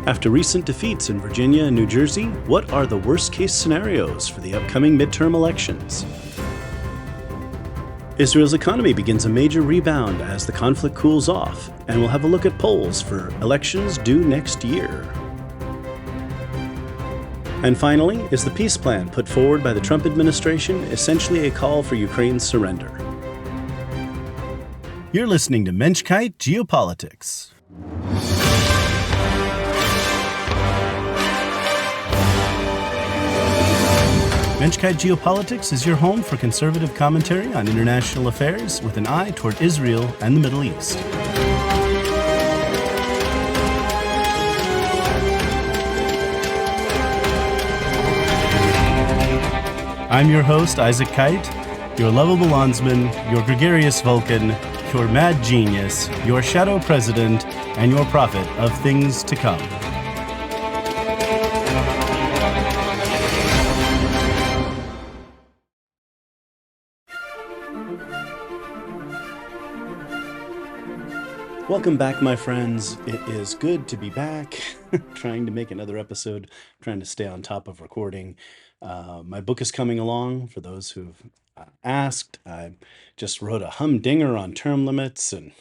After recent defeats in Virginia and New Jersey, what are the worst-case scenarios for the upcoming midterm elections? Israel's economy begins a major rebound as the conflict cools off, and we'll have a look at polls for elections due next year. And finally, is the peace plan put forward by the Trump administration essentially a call for Ukraine's surrender? You're listening to Mensch-Kight Geopolitics. Mensch-Kight Geopolitics is your home for conservative commentary on international affairs with an eye toward Israel and the Middle East. I'm your host, Isaac Kight, your lovable bondsman, your gregarious Vulcan, your mad genius, your shadow president, and your prophet of things to come. Welcome back, my friends. It is good to be back, trying to make another episode, trying to stay on top of recording. My book is coming along, for those who've asked. I just wrote a humdinger on term limits, and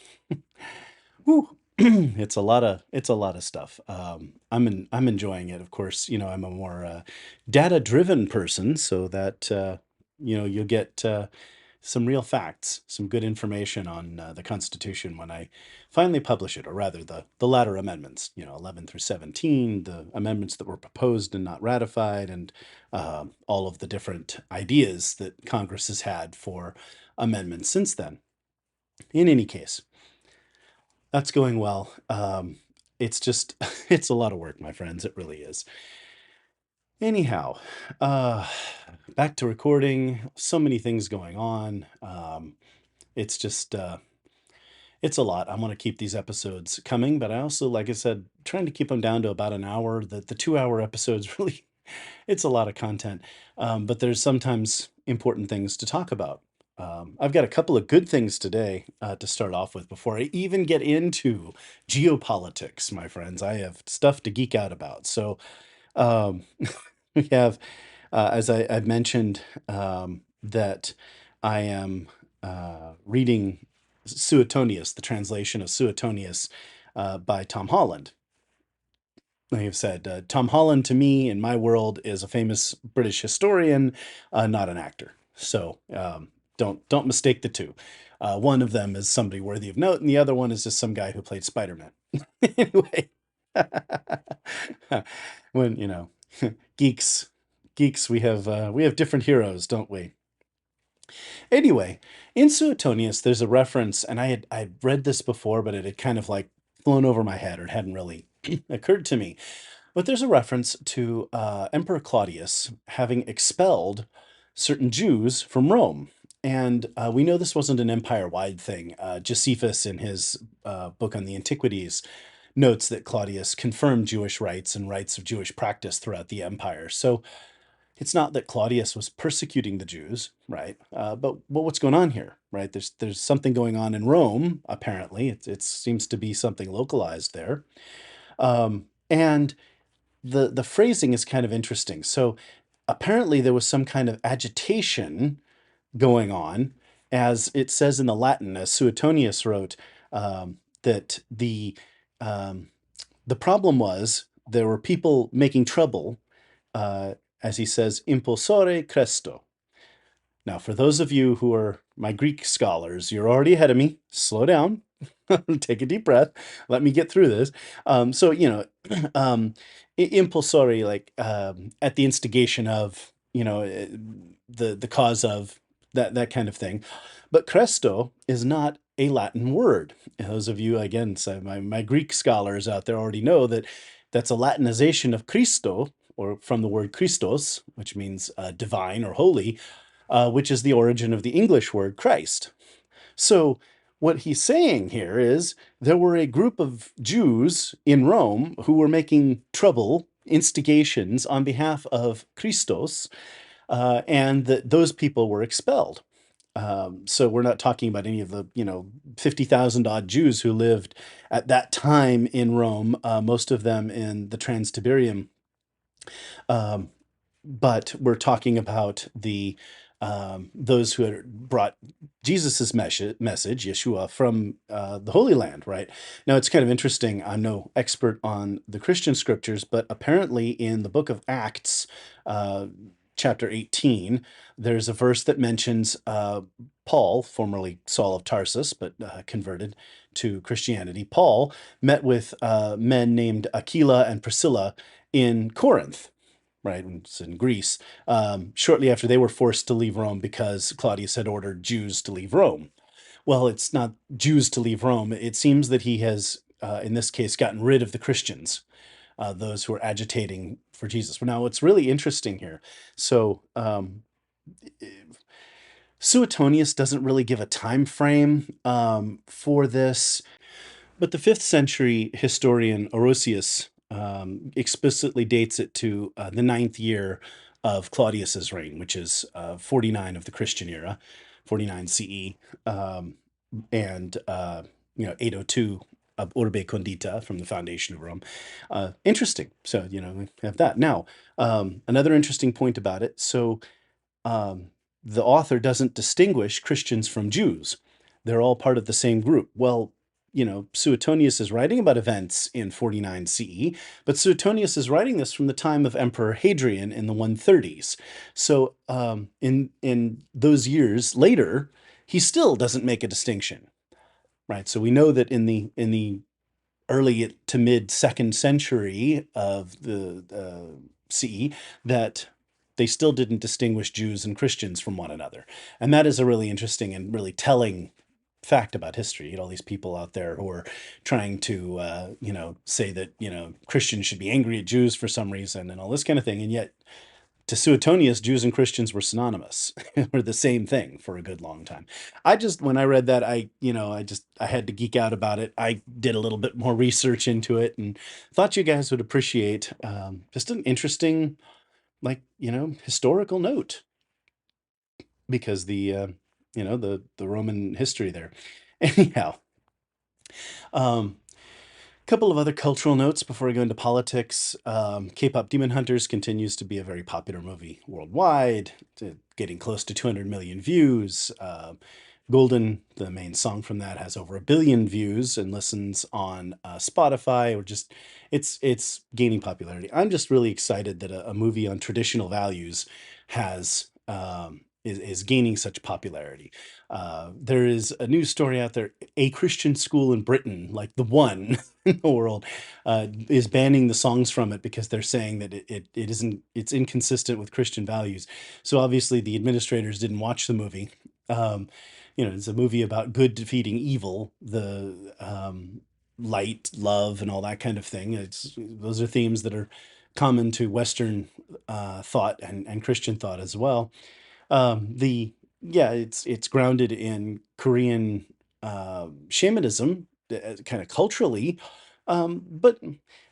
whew, it's a lot of stuff. I'm enjoying it. Of course, I'm a more data-driven person, so that you'll get some real facts, some good information on the Constitution when I finally publish it, or rather the latter amendments, 11 through 17, the amendments that were proposed and not ratified, and all of the different ideas that Congress has had for amendments since then. In any case, that's going well. It's just, it's a lot of work, my friends. It really is. Anyhow, back to recording. So many things going on. It's just, it's a lot. I want to keep these episodes coming, but I also, like I said, trying to keep them down to about an hour. The 2-hour episodes really, it's a lot of content, but there's sometimes important things to talk about. I've got a couple of good things today to start off with before I even get into geopolitics, my friends. I have stuff to geek out about. So, we have, as I've mentioned, that I am reading Suetonius, the translation of Suetonius by Tom Holland. I have said, Tom Holland to me, in my world, is a famous British historian, not an actor. So don't mistake the two. One of them is somebody worthy of note, and the other one is just some guy who played Spider-Man. Anyway, when geeks, we have different heroes, don't we? Anyway, in Suetonius, there's a reference, and I'd read this before, but it had kind of like flown over my head, or it hadn't really occurred to me. But there's a reference to Emperor Claudius having expelled certain Jews from Rome. And we know this wasn't an empire-wide thing. Josephus, in his book on the Antiquities, notes that Claudius confirmed Jewish rights and rights of Jewish practice throughout the empire. So it's not that Claudius was persecuting the Jews, right? But what's going on here, right? There's something going on in Rome, apparently. It seems to be something localized there. And the phrasing is kind of interesting. So apparently there was some kind of agitation going on, as it says in the Latin, as Suetonius wrote, that the problem was there were people making trouble, as he says, impulsore Christo. Now, for those of you who are my Greek scholars, you're already ahead of me. Slow down. Take a deep breath. Let me get through this. Impulsore, like at the instigation of, the cause of that kind of thing. But Christo is not a Latin word. And those of you, again, so my Greek scholars out there already know that that's a Latinization of Christo, or from the word Christos, which means divine or holy, which is the origin of the English word Christ. So what he's saying here is there were a group of Jews in Rome who were making trouble, instigations on behalf of Christos, and that those people were expelled. So we're not talking about any of the 50,000 odd Jews who lived at that time in Rome, most of them in the Trans-Tiberium. Um, but we're talking about the those who had brought Jesus's message, Yeshua, from the Holy Land, right? Now, it's kind of interesting. I'm no expert on the Christian scriptures, but apparently in the book of Acts, uh, chapter 18, there's a verse that mentions Paul, formerly Saul of Tarsus, but converted to Christianity. Paul met with men named Aquila and Priscilla in Corinth, right? It's in Greece, shortly after they were forced to leave Rome because Claudius had ordered Jews to leave Rome. Well, it's not Jews to leave Rome. It seems that he has, in this case, gotten rid of the Christians, those who are agitating for Jesus. Now, what's really interesting here, so Suetonius doesn't really give a time frame for this. But the 5th century historian Orosius explicitly dates it to the 9th year of Claudius's reign, which is 49 of the Christian era, 49 CE, and 802 of Urbe Condita, from the foundation of Rome. Interesting. So, we have that. Now, another interesting point about it. So, the author doesn't distinguish Christians from Jews. They're all part of the same group. Well, Suetonius is writing about events in 49 CE, but Suetonius is writing this from the time of Emperor Hadrian in the 130s. So in those years later, he still doesn't make a distinction, right? So we know that in the early to mid 2nd century of the CE, that they still didn't distinguish Jews and Christians from one another. And that is a really interesting and really telling fact about history. All these people out there who are trying to, say that, Christians should be angry at Jews for some reason and all this kind of thing. And yet, to Suetonius, Jews and Christians were synonymous, were the same thing for a good long time. When I read that, I had to geek out about it. I did a little bit more research into it and thought you guys would appreciate just an interesting, historical note, because the Roman history there. Anyhow, um, couple of other cultural notes before I go into politics. K-pop Demon Hunters continues to be a very popular movie worldwide, getting close to 200 million views. Golden, the main song from that, has over 1 billion views and listens on Spotify. It's gaining popularity. I'm just really excited that a movie on traditional values is gaining such popularity. There is a news story out there. A Christian school in Britain, like the one in the world, is banning the songs from it because they're saying that it's inconsistent with Christian values. So obviously the administrators didn't watch the movie. It's a movie about good defeating evil, the light, love, and all that kind of thing. Those are themes that are common to Western thought and Christian thought as well. The Yeah, it's grounded in Korean shamanism, kind of culturally, but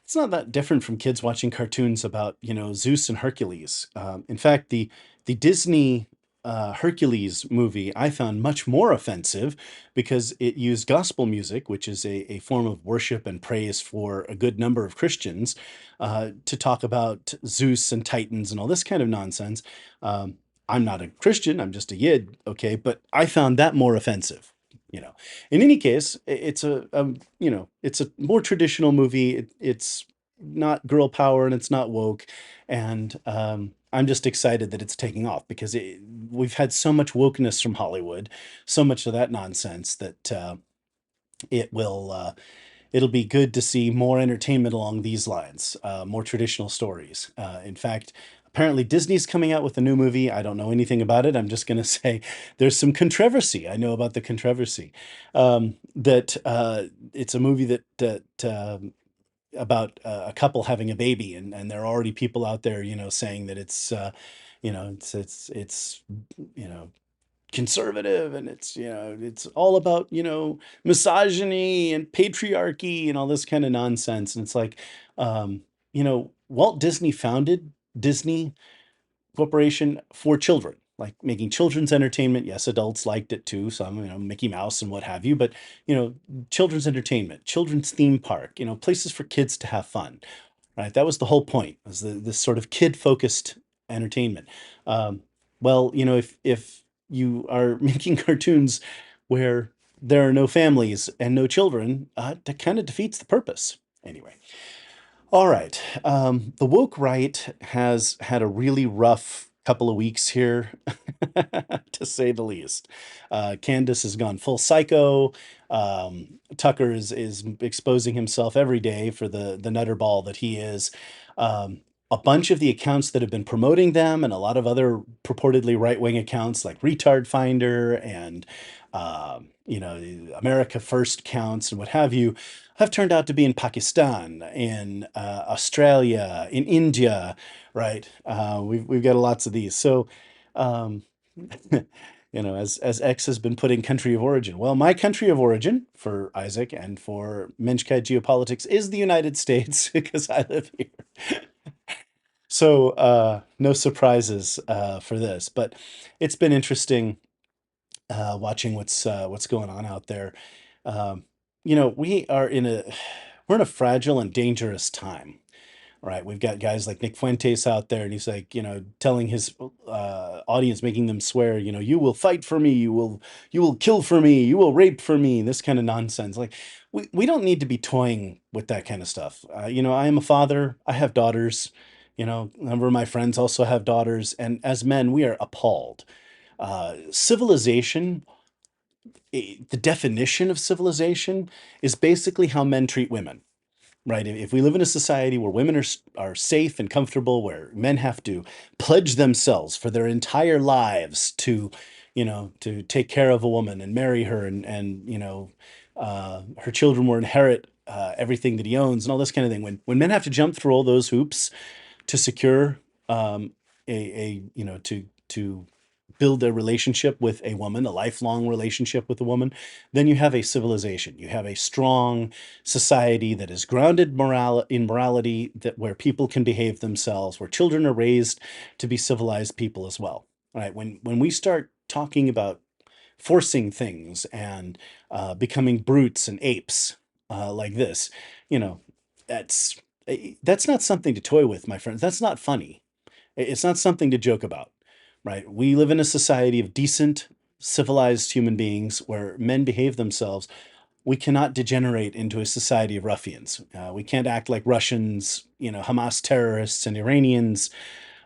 it's not that different from kids watching cartoons about Zeus and Hercules. In fact, the Disney Hercules movie I found much more offensive because it used gospel music, which is a form of worship and praise for a good number of Christians, to talk about Zeus and Titans and all this kind of nonsense. I'm not a Christian, I'm just a Yid, okay, but I found that more offensive. In any case, it's a more traditional movie. It's not girl power and it's not woke, and I'm just excited that it's taking off because we've had so much wokeness from Hollywood, so much of that nonsense, that it will it'll be good to see more entertainment along these lines, more traditional stories. In fact, apparently Disney's coming out with a new movie. I don't know anything about it. I'm just going to say there's some controversy. I know about the controversy. That it's a movie about a couple having a baby, and there are already people out there, saying that it's conservative, and it's all about misogyny and patriarchy and all this kind of nonsense. And it's like, Walt Disney founded Disney Corporation for children. like making children's entertainment. Yes, adults liked it too, some, Mickey Mouse and what have you, but, children's entertainment, children's theme park, places for kids to have fun, right? That was the whole point, was this sort of kid-focused entertainment. Um, well, if you are making cartoons where there are no families and no children, that kind of defeats the purpose. Anyway, all right. The woke right has had a really rough couple of weeks here, to say the least. Candace has gone full psycho. Tucker is exposing himself every day for the nutterball that he is. A bunch of the accounts that have been promoting them, and a lot of other purportedly right-wing accounts like Retard Finder and America First counts and what have you, have turned out to be in Pakistan, in Australia, in India, right? We've got lots of these. So, um, as X has been putting country of origin. Well, my country of origin for Isaac and for Mensch-Kight geopolitics is the United States because I live here. So, no surprises for this, but it's been interesting watching what's going on out there. Um, we are we're in a fragile and dangerous time, right? We've got guys like Nick Fuentes out there, and he's like, telling his audience, making them swear, you will fight for me, you will kill for me, you will rape for me, this kind of nonsense. Like, we don't need to be toying with that kind of stuff. I am a father, I have daughters, a number of my friends also have daughters, and as men, we are appalled. Civilization, the definition of civilization is basically how men treat women, right? If we live in a society where women are safe and comfortable, where men have to pledge themselves for their entire lives to take care of a woman and marry her, and her children will inherit everything that he owns and all this kind of thing. When men have to jump through all those hoops to secure to build a relationship with a woman, a lifelong relationship with a woman, then you have a civilization. You have a strong society that is grounded in morality, that where people can behave themselves, where children are raised to be civilized people as well. All right. When we start talking about forcing things and becoming brutes and apes like this, you know, that's that's not something to toy with, my friends. That's not funny. It's not something to joke about, right? We live in a society of decent, civilized human beings where men behave themselves. We cannot degenerate into a society of ruffians. We can't act like Russians, Hamas terrorists and Iranians,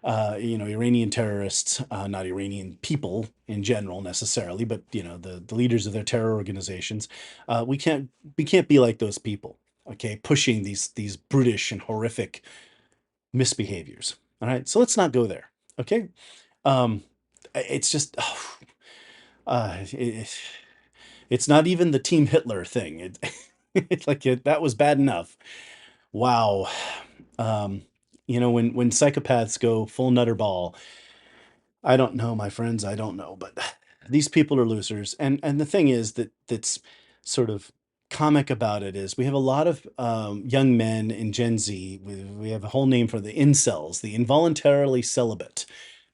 Iranian terrorists, not Iranian people in general necessarily, but the leaders of their terror organizations. We can't be like those people. Okay, pushing these brutish and horrific misbehaviors. All right, so let's not go there. Okay, um, it's just it's not even the Team Hitler thing. It's like that was bad enough. Wow. Um, when psychopaths go full nutterball, I don't know, my friends, I don't know, but these people are losers. And the thing is that's sort of comic about it is we have a lot of young men in Gen Z. We have a whole name for the incels, the involuntarily celibate,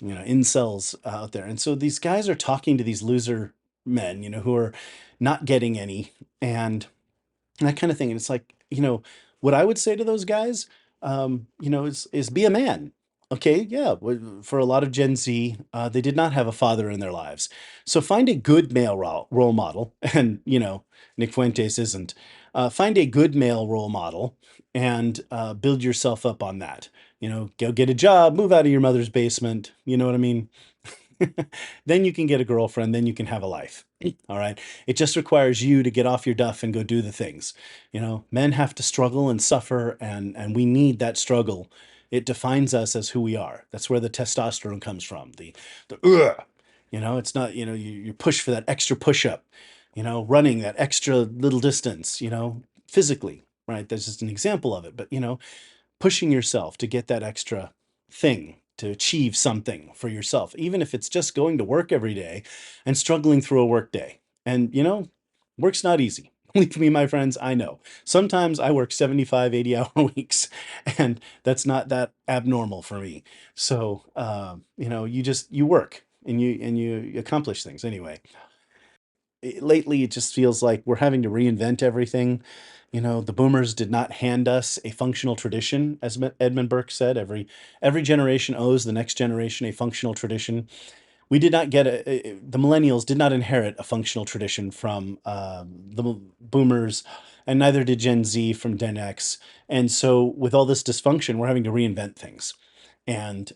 incels out there. And so these guys are talking to these loser men, who are not getting any and that kind of thing. And it's like, what I would say to those guys, is be a man. Okay, yeah. For a lot of Gen Z, they did not have a father in their lives. So find a good male role model, and Nick Fuentes isn't. Find a good male role model and build yourself up on that. Go get a job, move out of your mother's basement. You know what I mean? Then you can get a girlfriend, then you can have a life. All right. It just requires you to get off your duff and go do the things. Men have to struggle and suffer, and we need that struggle. It defines us as who we are. That's where the testosterone comes from. The it's not, you push for that extra push up, running that extra little distance, physically, right? That's just an example of it. But, pushing yourself to get that extra thing, to achieve something for yourself, even if it's just going to work every day and struggling through a work day. And, work's not easy. Believe me, my friends, I know. Sometimes I work 75, 80-hour weeks, and that's not that abnormal for me. So, you work. and you accomplish things anyway. Lately, it just feels like we're having to reinvent everything. You know, the boomers did not hand us a functional tradition, as Edmund Burke said. Every generation owes the next generation a functional tradition. We did not get the millennials did not inherit a functional tradition from the boomers, and neither did Gen Z from Gen X. And so, with all this dysfunction, we're having to reinvent things. And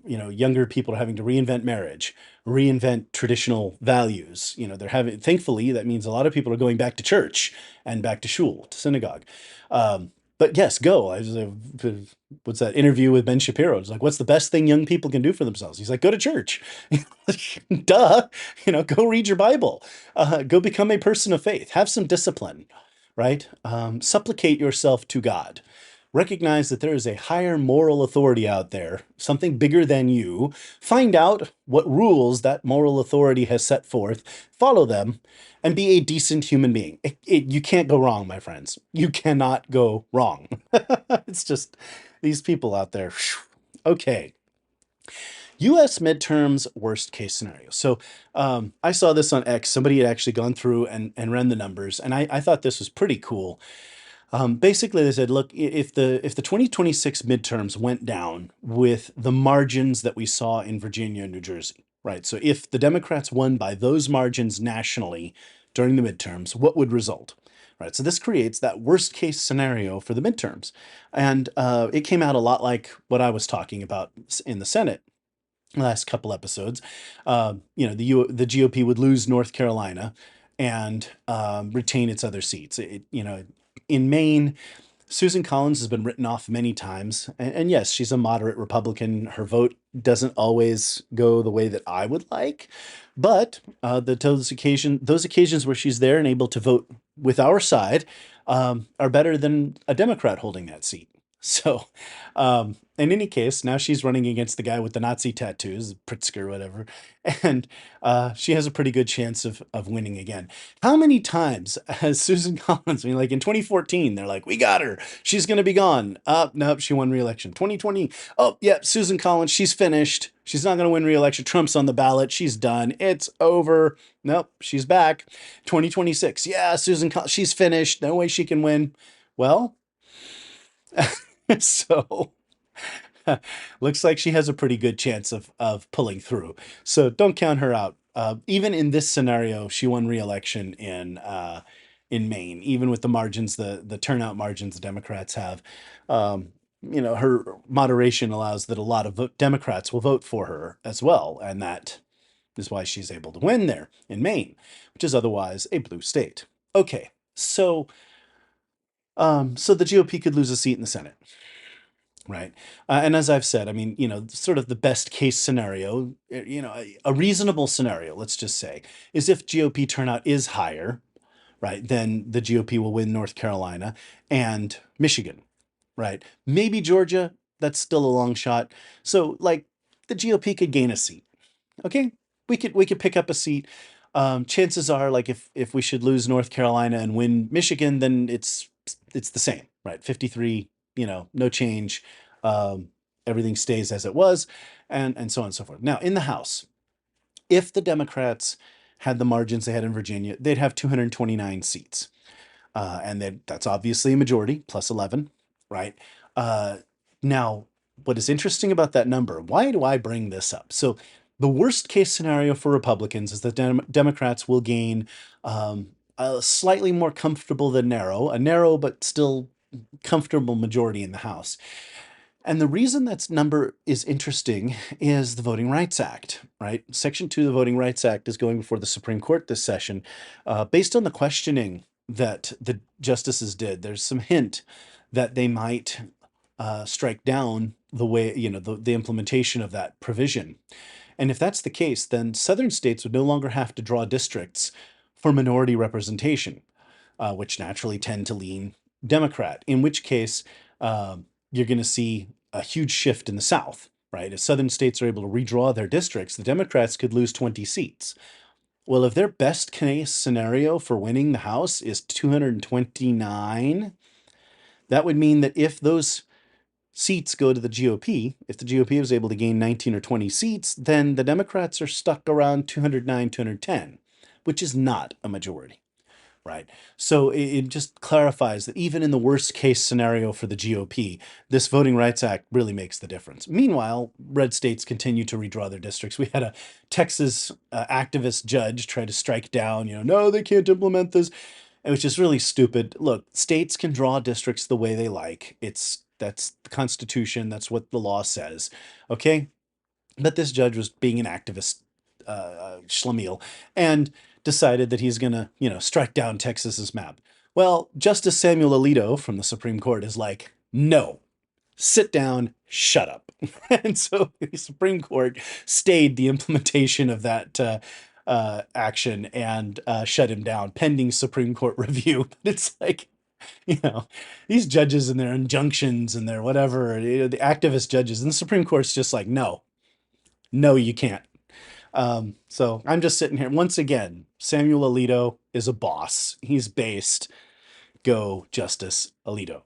you know, younger people are having to reinvent marriage, reinvent traditional values. You know, they're having. Thankfully, that means a lot of people are going back to church and back to shul, to synagogue. But yes, go. What's that interview with Ben Shapiro? It's like, what's the best thing young people can do for themselves? He's like, go to church. Duh. You know, go read your Bible. Go become a person of faith. Have some discipline, right? Supplicate yourself to God. Recognize that there is a higher moral authority out there, something bigger than you. Find out what rules that moral authority has set forth, follow them, and be a decent human being. You can't go wrong, my friends. You cannot go wrong. It's just these people out there. Okay. US midterms, worst case scenario. So I saw this on X. Somebody had actually gone through and ran the numbers, and I thought this was pretty cool. Basically, they said, look, if the 2026 midterms went down with the margins that we saw in Virginia and New Jersey, right? So if the Democrats won by those margins nationally during the midterms, what would result? Right. So this creates that worst case scenario for the midterms. And it came out a lot like what I was talking about in the Senate last couple episodes. You know, the GOP would lose North Carolina and retain its other seats. You know, in Maine, Susan Collins has been written off many times, and yes, she's a moderate Republican. Her vote doesn't always go the way that I would like, but those occasions where she's there and able to vote with our side, are better than a Democrat holding that seat. So, in any case, now she's running against the guy with the Nazi tattoos, Pritzker, whatever, and she has a pretty good chance of winning again. How many times has Susan Collins, I mean, like in 2014, they're like, we got her. She's going to be gone. Nope, she won re-election. 2020, oh, yeah, Susan Collins, she's finished. She's not going to win re-election. Trump's on the ballot. She's done. It's over. Nope, she's back. 2026, yeah, Susan Collins, she's finished. No way she can win. Well, so looks like she has a pretty good chance of pulling through. So don't count her out. Even in this scenario, she won re-election in Maine, even with the margins, the turnout margins the Democrats have. You know, her moderation allows that a lot of Democrats will vote for her as well, and that is why she's able to win there in Maine, which is otherwise a blue state. Okay, so the GOP could lose a seat in the Senate. Right. And as I've said, I mean, you know, sort of the best case scenario, you know, a reasonable scenario, let's just say, is if GOP turnout is higher, right, then the GOP will win North Carolina and Michigan, right? Maybe Georgia, that's still a long shot. So, like, the GOP could gain a seat. Okay, we could pick up a seat. Chances are, like, if we should lose North Carolina and win Michigan, then it's the same, right? 53, you know, no change. Um, Everything stays as it was, and so on and so forth. Now, in the House, if the Democrats had the margins they had in Virginia, they'd have 229 seats, and that's obviously a majority plus 11, right? Uh, Now, what is interesting about that number? Why do I bring this up? So the worst case scenario for Republicans is that Democrats will gain a slightly more comfortable than a narrow but still comfortable majority in the House. And the reason that number is interesting is the Voting Rights Act, right? Section 2 of the Voting Rights Act is going before the Supreme Court this session. Based on the questioning that the justices did, there's some hint that they might strike down the way, you know, the implementation of that provision. And if that's the case, then Southern states would no longer have to draw districts for minority representation, which naturally tend to lean Democrat, in which case you're going to see a huge shift in the South, right? If Southern states are able to redraw their districts, the Democrats could lose 20 seats. Well, if their best case scenario for winning the House is 229, that would mean that if those seats go to the GOP. If the GOP was able to gain 19 or 20 seats, then the Democrats are stuck around 209, 210, which is not a majority. Right. So it just clarifies that even in the worst case scenario for the GOP, this Voting Rights Act really makes the difference. Meanwhile, red states continue to redraw their districts. We had a Texas activist judge try to strike down, no, they can't implement this. It was just really stupid. Look, states can draw districts the way they like. That's the Constitution. That's what the law says. Okay. But this judge was being an activist schlemiel and decided that he's going to, strike down Texas's map. Well, Justice Samuel Alito from the Supreme Court is like, no, sit down, shut up. And so the Supreme Court stayed the implementation of that action and shut him down pending Supreme Court review. But it's like, you know, these judges and their injunctions and their whatever, the activist judges, and the Supreme Court's just like, no, no, you can't. So I'm just sitting here. Once again, Samuel Alito is a boss. He's based. Go Justice Alito.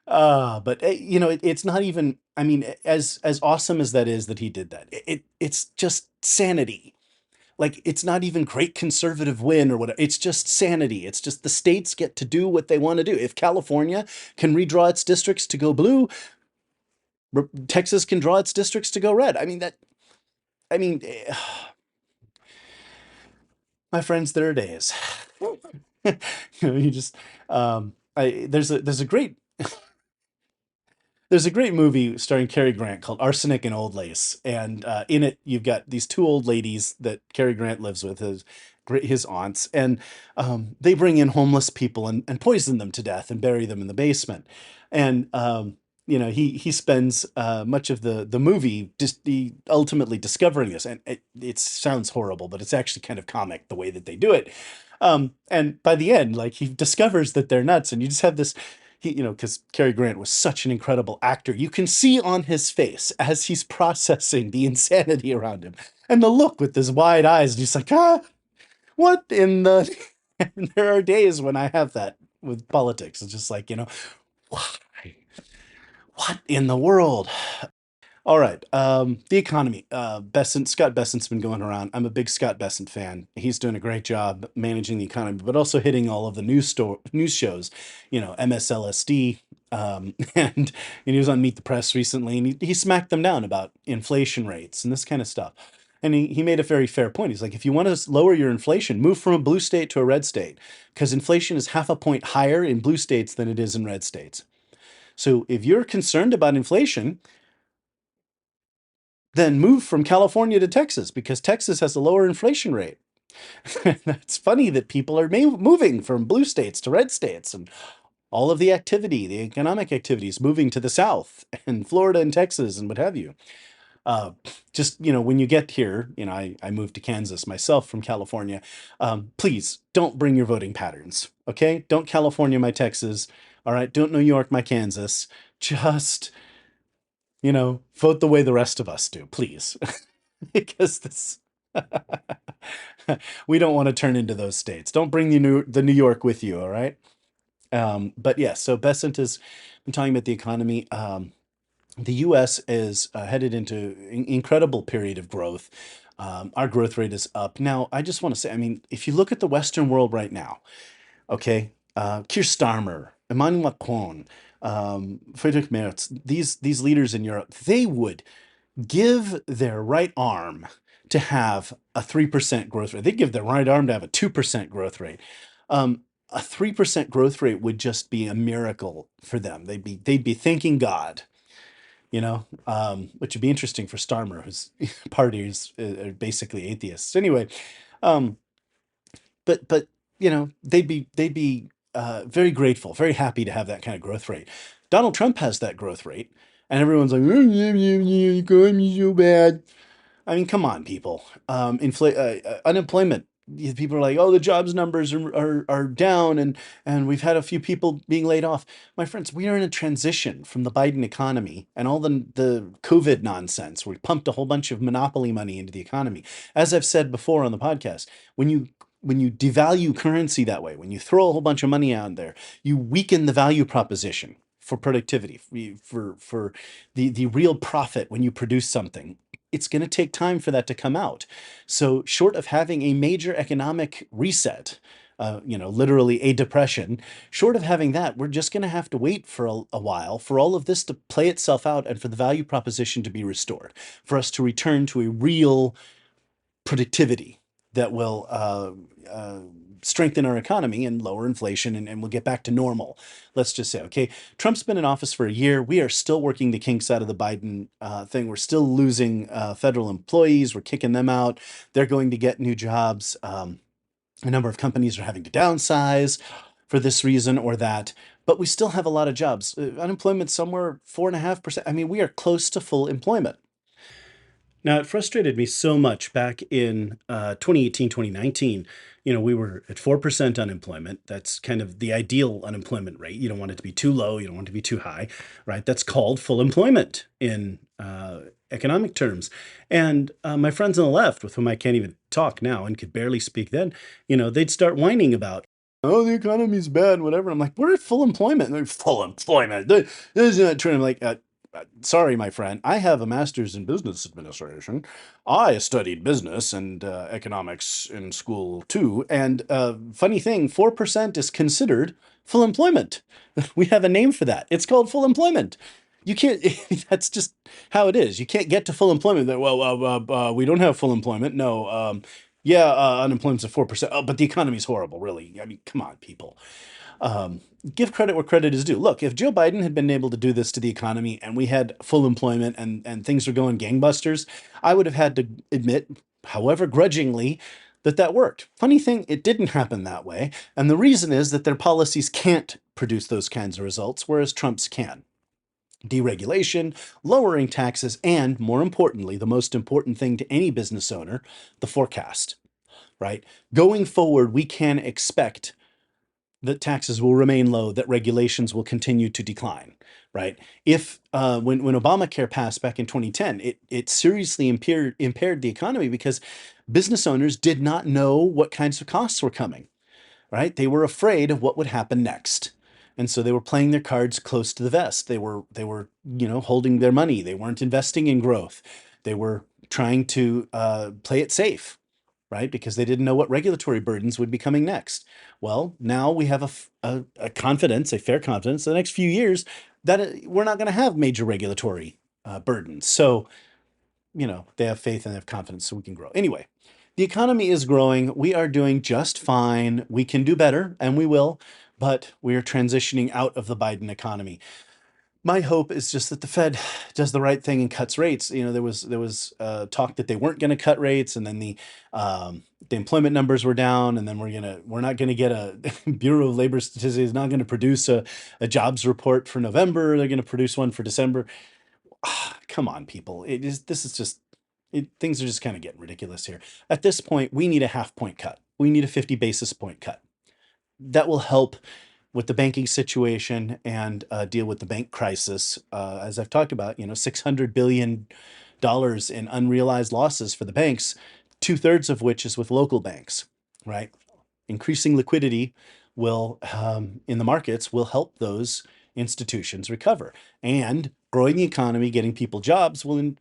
But it's not even. I mean, as awesome as that is that he did that, it's just sanity. Like it's not even great conservative win or whatever. It's just sanity. It's just the states get to do what they want to do. If California can redraw its districts to go blue, Texas can draw its districts to go red. I mean that. I mean, my friends, there are days. You just there's a great movie starring Cary Grant called Arsenic and Old Lace, and in it you've got these two old ladies that Cary Grant lives with, his aunts, and they bring in homeless people and poison them to death and bury them in the basement, and he spends much of the movie just ultimately discovering this, and it sounds horrible, but it's actually kind of comic the way that they do it. And by the end, like he discovers that they're nuts, and you just have this, because Cary Grant was such an incredible actor, you can see on his face as he's processing the insanity around him, and the look with his wide eyes, and he's like, what in the? And there are days when I have that with politics. It's just like, why? What in the world? All right. The economy. Scott Bessent's been going around. I'm a big Scott Bessent fan. He's doing a great job managing the economy, but also hitting all of the news shows, MSLSD. And he was on Meet the Press recently, and he smacked them down about inflation rates and this kind of stuff. And he made a very fair point. He's like, if you want to lower your inflation, move from a blue state to a red state, because inflation is half a point higher in blue states than it is in red states. So if you're concerned about inflation, then move from California to Texas, because Texas has a lower inflation rate. It's funny that people are moving from blue states to red states, and all of the activity, the economic activities, moving to the South and Florida and Texas and what have you. Just, when you get here, I moved to Kansas myself from California. Please don't bring your voting patterns. Okay. Don't California my Texas. All right. Don't New York my Kansas. Just, vote the way the rest of us do, please. Because we don't want to turn into those states. Don't bring the New York with you. All right. But yeah, so Besant has been talking about the economy. The U.S. is headed into an incredible period of growth. Our growth rate is up. Now, I just want to say, I mean, if you look at the Western world right now, okay, Keir Starmer, Emmanuel Macron, Friedrich Merz, these leaders in Europe, they would give their right arm to have a 3% growth rate. They'd give their right arm to have a 2% growth rate. A 3% growth rate would just be a miracle for them. They'd be thanking God, which would be interesting for Starmer, whose parties are basically atheists. Anyway, but they'd be very grateful, very happy to have that kind of growth rate. Donald Trump has that growth rate, and everyone's like, oh, yeah, yeah, yeah, economy's so bad. I mean, come on, people. Unemployment. People are like, oh, the jobs numbers are down, and we've had a few people being laid off. My friends, we are in a transition from the Biden economy and all the COVID nonsense. We pumped a whole bunch of monopoly money into the economy. As I've said before on the podcast, when you devalue currency that way, when you throw a whole bunch of money out there, you weaken the value proposition. for productivity, for the real profit when you produce something. It's going to take time for that to come out. So short of having a major economic reset, literally a depression, short of having that, we're just going to have to wait for a while for all of this to play itself out and for the value proposition to be restored, for us to return to a real productivity that will strengthen our economy and lower inflation, and we'll get back to normal. Let's just say, okay, Trump's been in office for a year. We are still working the kinks out of the Biden thing. We're still losing federal employees. We're kicking them out. They're going to get new jobs. A number of companies are having to downsize for this reason or that, but we still have a lot of jobs. Unemployment somewhere 4.5%. I mean, we are close to full employment. Now, it frustrated me so much back in 2018, 2019. We were at 4% unemployment. That's kind of the ideal unemployment rate. You don't want it to be too low. You don't want it to be too high, right? That's called full employment in economic terms. And my friends on the left, with whom I can't even talk now and could barely speak then, they'd start whining about, oh, the economy's bad, whatever. I'm like, we're at full employment. And they're full employment. This is not true. I'm like, sorry, my friend, I have a master's in business administration. I studied business and economics in school too. And funny thing, 4% is considered full employment. We have a name for that. It's called full employment. You can't, that's just how it is. You can't get to full employment. Well, we don't have full employment. No. Yeah, unemployment's at 4%. Oh, but the economy's horrible, really. I mean, come on, people. Um, Give credit where credit is due. Look, if Joe Biden had been able to do this to the economy and we had full employment and things were going gangbusters, I would have had to admit, however grudgingly, that worked. Funny thing, it didn't happen that way. And the reason is that their policies can't produce those kinds of results, whereas Trump's can. Deregulation, lowering taxes, and more importantly, the most important thing to any business owner, the forecast, right? Going forward, we can expect that taxes will remain low, that regulations will continue to decline, right? If when Obamacare passed back in 2010, it seriously impaired the economy because business owners did not know what kinds of costs were coming, right? They were afraid of what would happen next. And so they were playing their cards close to the vest. They were holding their money. They weren't investing in growth. They were trying to play it safe, right? Because they didn't know what regulatory burdens would be coming next. Well, now we have a confidence, a fair confidence, the next few years that we're not going to have major regulatory burdens. So, they have faith and they have confidence so we can grow. Anyway, the economy is growing. We are doing just fine. We can do better, and we will, but we are transitioning out of the Biden economy. My hope is just that the Fed does the right thing and cuts rates. There was talk that they weren't going to cut rates, and then the employment numbers were down, and then we're not going to get a Bureau of Labor Statistics is not going to produce a jobs report for November. They're going to produce one for December. Come on, people! Things are just kind of getting ridiculous here. At this point, we need a half point cut. We need a 50 basis point cut. That will help with the banking situation and deal with the bank crisis. As I've talked about, $600 billion in unrealized losses for the banks, 2/3 of which is with local banks, right? Increasing liquidity will, in the markets, will help those institutions recover. And growing the economy, getting people jobs will,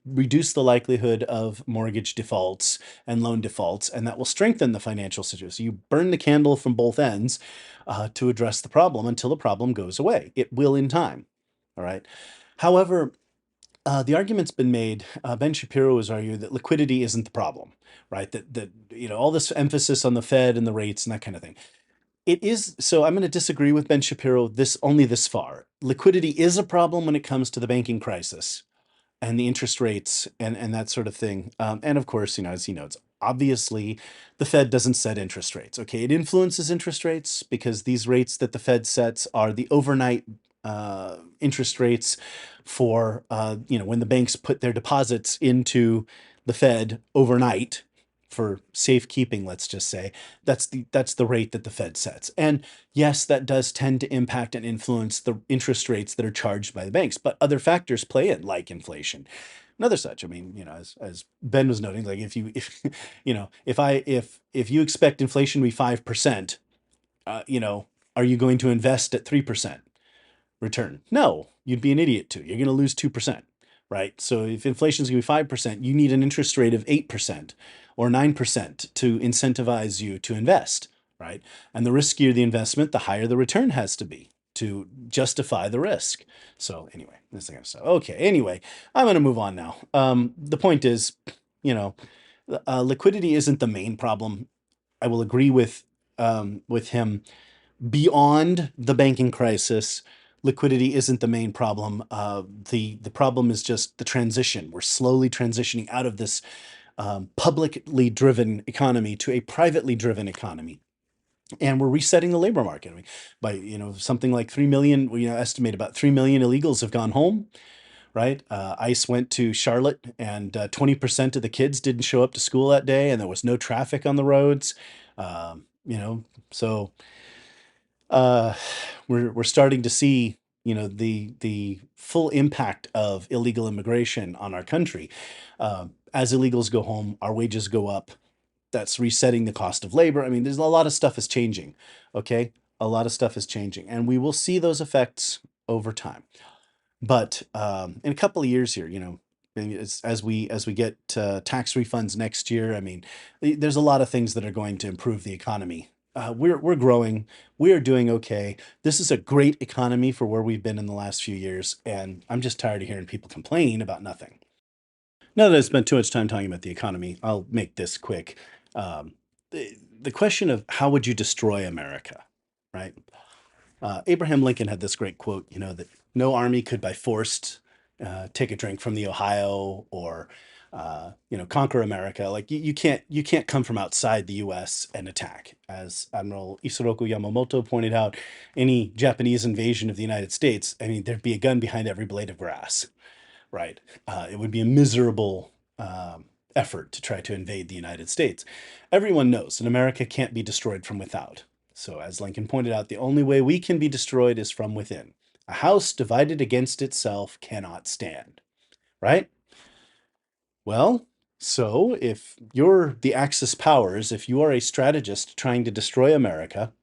reduce the likelihood of mortgage defaults and loan defaults, and that will strengthen the financial situation. So you burn the candle from both ends to address the problem until the problem goes away. It will in time. All right. However, the argument's been made. Ben Shapiro has argued that liquidity isn't the problem, right? That all this emphasis on the Fed and the rates and that kind of thing. It is. So I'm going to disagree with Ben Shapiro only this far. Liquidity is a problem when it comes to the banking crisis and the interest rates and that sort of thing. And of course, as he notes, obviously the Fed doesn't set interest rates. Okay, it influences interest rates because these rates that the Fed sets are the overnight interest rates for when the banks put their deposits into the Fed overnight for safekeeping, let's just say. That's the rate that the Fed sets. And yes, that does tend to impact and influence the interest rates that are charged by the banks, but other factors play in, like inflation and other such. I mean, as Ben was noting, like if you expect inflation to be 5%, are you going to invest at 3%? return? No, you'd be an idiot to. You're going to lose 2%, right? So if inflation is going to be 5%, you need an interest rate of 8% or 9% to incentivize you to invest, right? And the riskier the investment, the higher the return has to be to justify the risk. So anyway, this thing stuff. Okay, anyway, I'm going to move on now. The point is, you know, liquidity isn't the main problem. I will agree with him. Beyond the banking crisis, liquidity isn't the main problem. The problem is just the transition. We're slowly transitioning out of this publicly driven economy to a privately driven economy. And we're resetting the labor market. I mean, by something like 3 million, we estimate about 3 million illegals have gone home, right? ICE went to Charlotte, and 20% of the kids didn't show up to school that day, and there was no traffic on the roads. So uh, we're starting to see the full impact of illegal immigration on our country. As illegals go home, our wages go up. That's resetting the cost of labor. I mean, there's a lot of stuff is changing. Okay, a lot of stuff is changing, and we will see those effects over time. But in a couple of years here, maybe as we get tax refunds next year, I mean, there's a lot of things that are going to improve the economy. We're growing. We are doing okay. This is a great economy for where we've been in the last few years, and I'm just tired of hearing people complain about nothing. Now that I spent too much time talking about the economy, I'll make this quick. The question of how would you destroy America, right? Abraham Lincoln had this great quote, that no army could by force take a drink from the Ohio or conquer America. Like you can't come from outside the U.S. and attack. As Admiral Isoroku Yamamoto pointed out, any Japanese invasion of the United States, I mean, there'd be a gun behind every blade of grass, right? It would be a miserable effort to try to invade the United States. Everyone knows that America can't be destroyed from without. So, as Lincoln pointed out, the only way we can be destroyed is from within. A house divided against itself cannot stand, right? Well, so if you're the Axis powers, if you are a strategist trying to destroy America,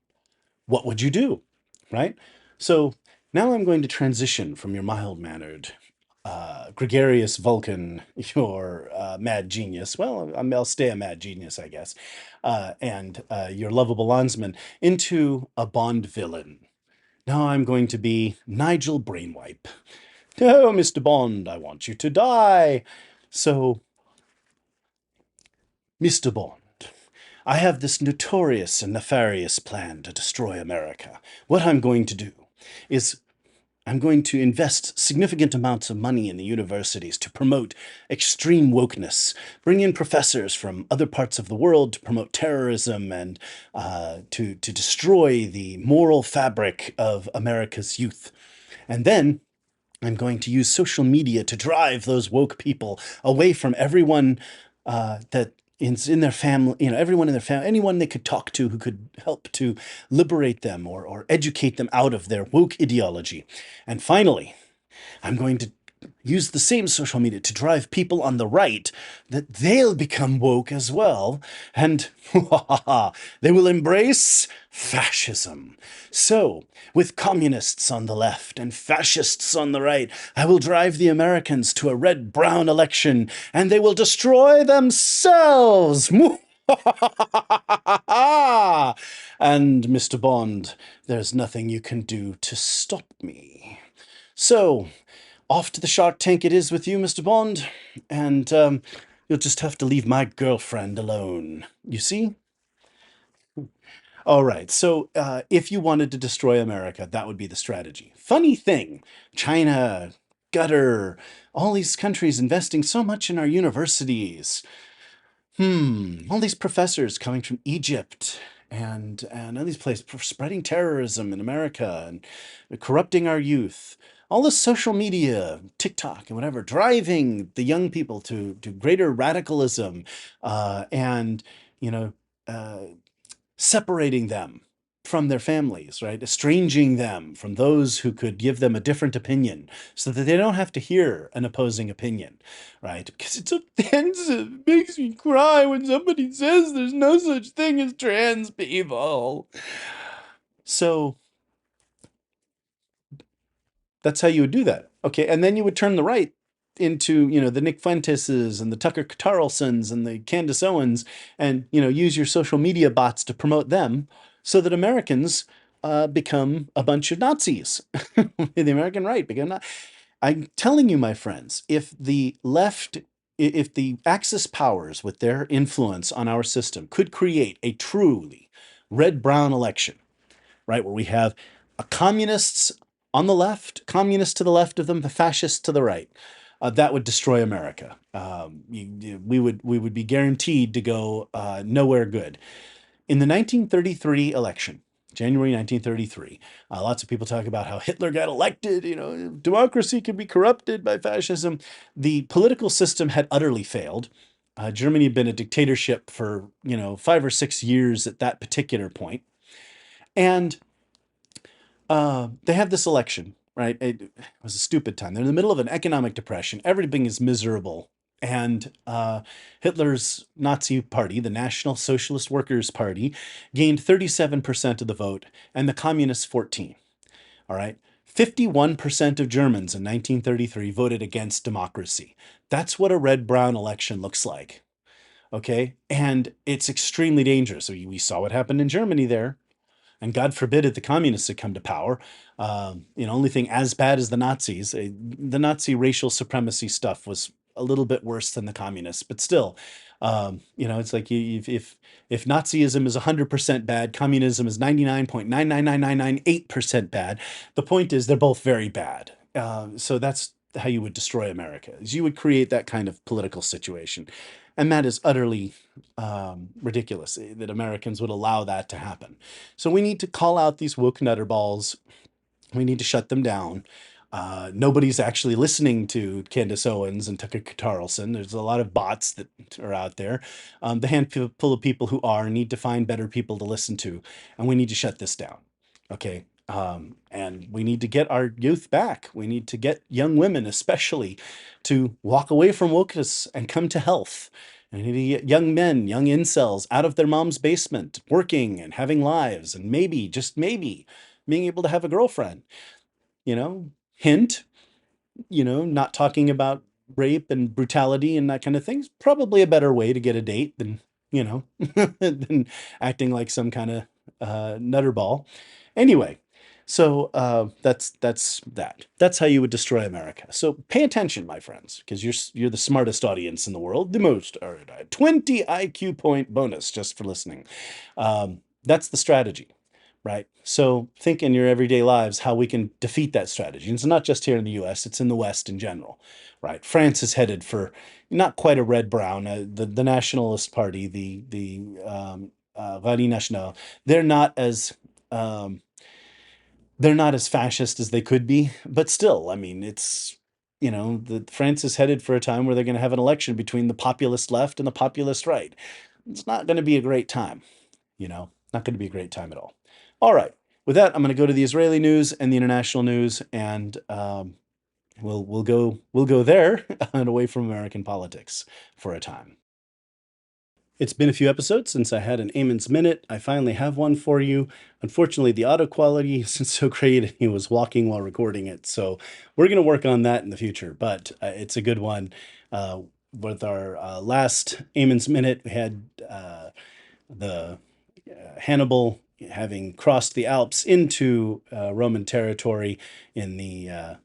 what would you do, right? So now I'm going to transition from your mild-mannered, gregarious Vulcan, your mad genius. Well, I'll stay a mad genius, I guess, and your lovable landsman into a Bond villain. Now I'm going to be Nigel Brainwipe. Oh, Mr. Bond, I want you to die. So, Mr. Bond, I have this notorious and nefarious plan to destroy America. What I'm going to do is I'm going to invest significant amounts of money in the universities to promote extreme wokeness, bring in professors from other parts of the world to promote terrorism and to destroy the moral fabric of America's youth. And then I'm going to use social media to drive those woke people away from everyone that is in their family, everyone in their family, anyone they could talk to who could help to liberate them or educate them out of their woke ideology. And finally, I'm going to use the same social media to drive people on the right that they'll become woke as well, and they will embrace fascism. So, with communists on the left and fascists on the right, I will drive the Americans to a red-brown election, and they will destroy themselves. And Mr. Bond, there's nothing you can do to stop me. So, off to the Shark Tank it is with you, Mr. Bond, and you'll just have to leave my girlfriend alone. You see? All right, so if you wanted to destroy America, that would be the strategy. Funny thing, China, Qatar, all these countries investing so much in our universities. All these professors coming from Egypt and all these places spreading terrorism in America and corrupting our youth. All this social media, TikTok and whatever, driving the young people to greater radicalism and you know uh, separating them from their families, right? Estranging them from those who could give them a different opinion so that they don't have to hear an opposing opinion, right? Because it's offensive. It makes me cry when somebody says there's no such thing as trans people. So That's how you would do that. Okay, and then you would turn the right into, the Nick Fuenteses and the Tucker Carlsons and the Candace Owens, and, use your social media bots to promote them so that Americans become a bunch of Nazis. The American right become not. I'm telling you, my friends, if the left, if the Axis powers with their influence on our system could create a truly red-brown election, right, where we have communists on the left, communists to the left of them, the fascists to the right, that would destroy America. We would be guaranteed to go nowhere good. In the 1933 election, January 1933, lots of people talk about how Hitler got elected, democracy could be corrupted by fascism. The political system had utterly failed. Germany had been a dictatorship for, 5 or 6 years at that particular point. And they have this election, right? It was a stupid time. They're in the middle of an economic depression. Everything is miserable. And Hitler's Nazi party, the National Socialist Workers' Party, gained 37% of the vote, and the Communists 14. All right. 51% of Germans in 1933 voted against democracy. That's what a red-brown election looks like. Okay. And it's extremely dangerous. So we saw what happened in Germany there. And God forbid if the communists had come to power. Only thing as bad as the Nazis. The Nazi racial supremacy stuff was a little bit worse than the communists, but still, it's like if Nazism is 100% bad, communism is 99.99998% bad. The point is they're both very bad. So that's how you would destroy America, is you would create that kind of political situation. And that is utterly ridiculous that Americans would allow that to happen. So we need to call out these woke nutterballs. We need to shut them down. Nobody's actually listening to Candace Owens and Tucker Carlson. There's a lot of bots that are out there. The handful of people who are need to find better people to listen to. And we need to shut this down. Okay. And we need to get our youth back. We need to get young women, especially, to walk away from wokeness and come to health. And we need to get young men, young incels, out of their mom's basement, working and having lives, and maybe, just maybe, being able to have a girlfriend. Hint, not talking about rape and brutality and that kind of thing is probably a better way to get a date than, than acting like some kind of nutterball. Anyway. So that's that. That's how you would destroy America. So pay attention, my friends, because you're the smartest audience in the world, the most 20 IQ point bonus just for listening. That's the strategy, right? So think in your everyday lives how we can defeat that strategy. And it's not just here in the U.S., it's in the West in general, right? France is headed for not quite a red-brown. The Nationalist Party, the Rallye National, they're not as fascist as they could be, but still, I mean, it's, France is headed for a time where they're going to have an election between the populist left and the populist right. It's not going to be a great time, not going to be a great time at all. All right. With that, I'm going to go to the Israeli news and the international news, and we'll go there and away from American politics for a time. It's been a few episodes since I had an Eamon's Minute. I finally have one for you. Unfortunately, the audio quality isn't so great, and he was walking while recording it. So we're going to work on that in the future, but it's a good one. With our last Eamon's Minute, we had the Hannibal having crossed the Alps into Roman territory in the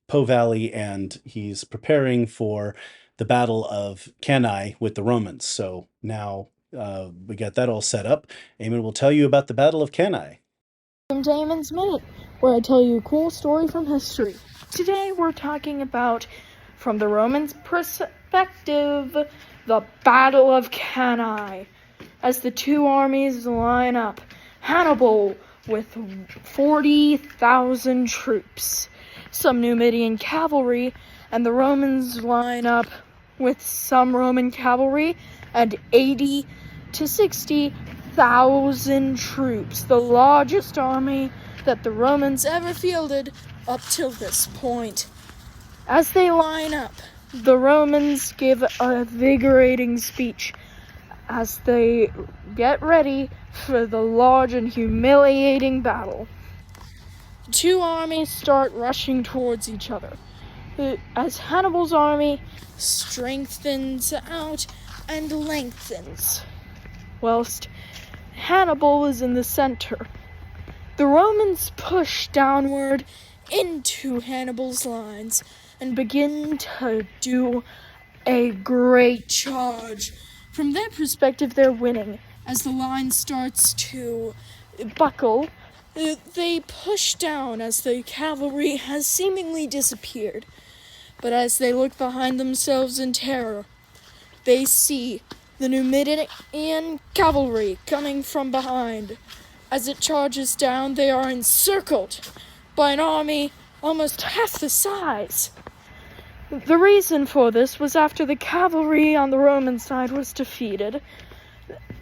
Po Valley, and he's preparing for the Battle of Cannae with the Romans. So now we got that all set up. Eamon will tell you about the Battle of Cannae. Welcome to Eamon's Minute, where I tell you a cool story from history. Today we're talking about, from the Romans' perspective, the Battle of Cannae. As the two armies line up, Hannibal with 40,000 troops, some Numidian cavalry, and the Romans line up with some Roman cavalry and 80 to 60,000 troops, the largest army that the Romans ever fielded up till this point. As they line up, the Romans give a invigorating speech as they get ready for the large and humiliating battle. two armies start rushing towards each other. As Hannibal's army strengthens out and lengthens, whilst Hannibal is in the center. The Romans push downward into Hannibal's lines and begin to do a great charge. From their perspective, they're winning. As the line starts to buckle, they push down as the cavalry has seemingly disappeared. But as they look behind themselves in terror, they see the Numidian cavalry coming from behind. As it charges down, they are encircled by an army almost half the size. The reason for this was after the cavalry on the Roman side was defeated,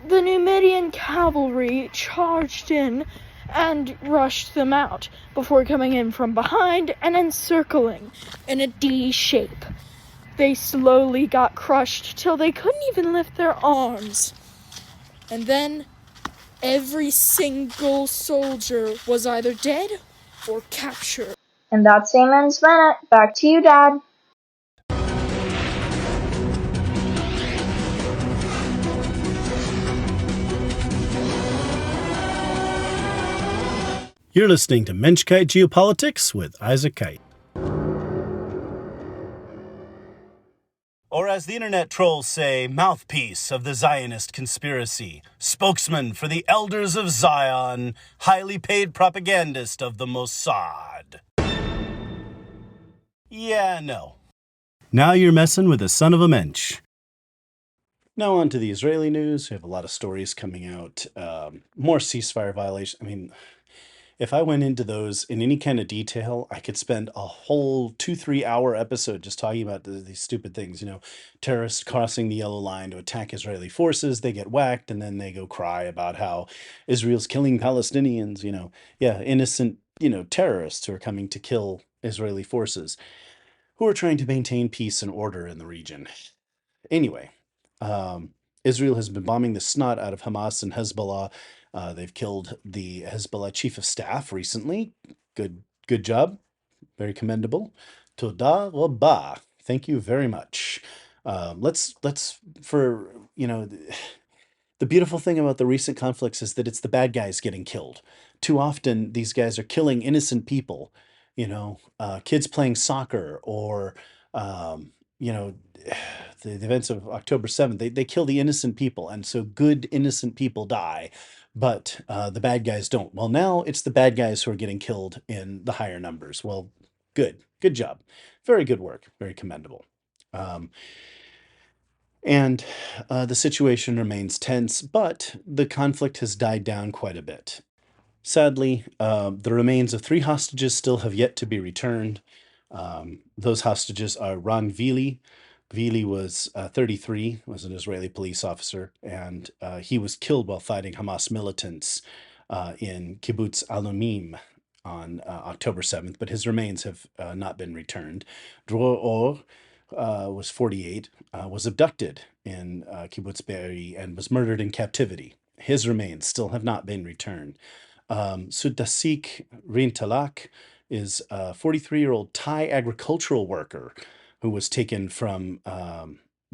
the Numidian cavalry charged in and rushed them out before coming in from behind and encircling in a D shape. They slowly got crushed till they couldn't even lift their arms. And then every single soldier was either dead or captured. And that's Mensch Minute. Back to you, Dad. You're listening to Mensch-Kight Geopolitics with Isaac Kite. Or as the internet trolls say, mouthpiece of the Zionist conspiracy, spokesman for the elders of Zion, highly paid propagandist of the Mossad. Yeah, no. Now you're messing with the son of a mensch. Now on to the Israeli news. We have a lot of stories coming out. More ceasefire violations. I mean, if I went into those in any kind of detail, I could spend a whole 2-3 hour episode just talking about these stupid things. Terrorists crossing the yellow line to attack Israeli forces, they get whacked, and then they go cry about how Israel's killing Palestinians, innocent, terrorists who are coming to kill Israeli forces, who are trying to maintain peace and order in the region. Anyway, Israel has been bombing the snot out of Hamas and Hezbollah. They've killed the Hezbollah chief of staff recently. Good job. Very commendable. Toda rabah. Thank you very much. Let's the beautiful thing about the recent conflicts is that it's the bad guys getting killed. Too often, these guys are killing innocent people. Kids playing soccer or, the events of October 7th, they kill the innocent people. And so good innocent people die, but the bad guys don't. Well, now it's the bad guys who are getting killed in the higher numbers. Well, good job. Very good work. Very commendable. And the situation remains tense, but the conflict has died down quite a bit. Sadly, the remains of 3 hostages still have yet to be returned. Those hostages are Ran Vili. Vili was 33, was an Israeli police officer, and he was killed while fighting Hamas militants in Kibbutz Alumim on October 7th, but his remains have not been returned. Dror Or was 48, was abducted in Kibbutz Be'eri and was murdered in captivity. His remains still have not been returned. Sudasik Rintalak is a 43-year-old Thai agricultural worker who was taken from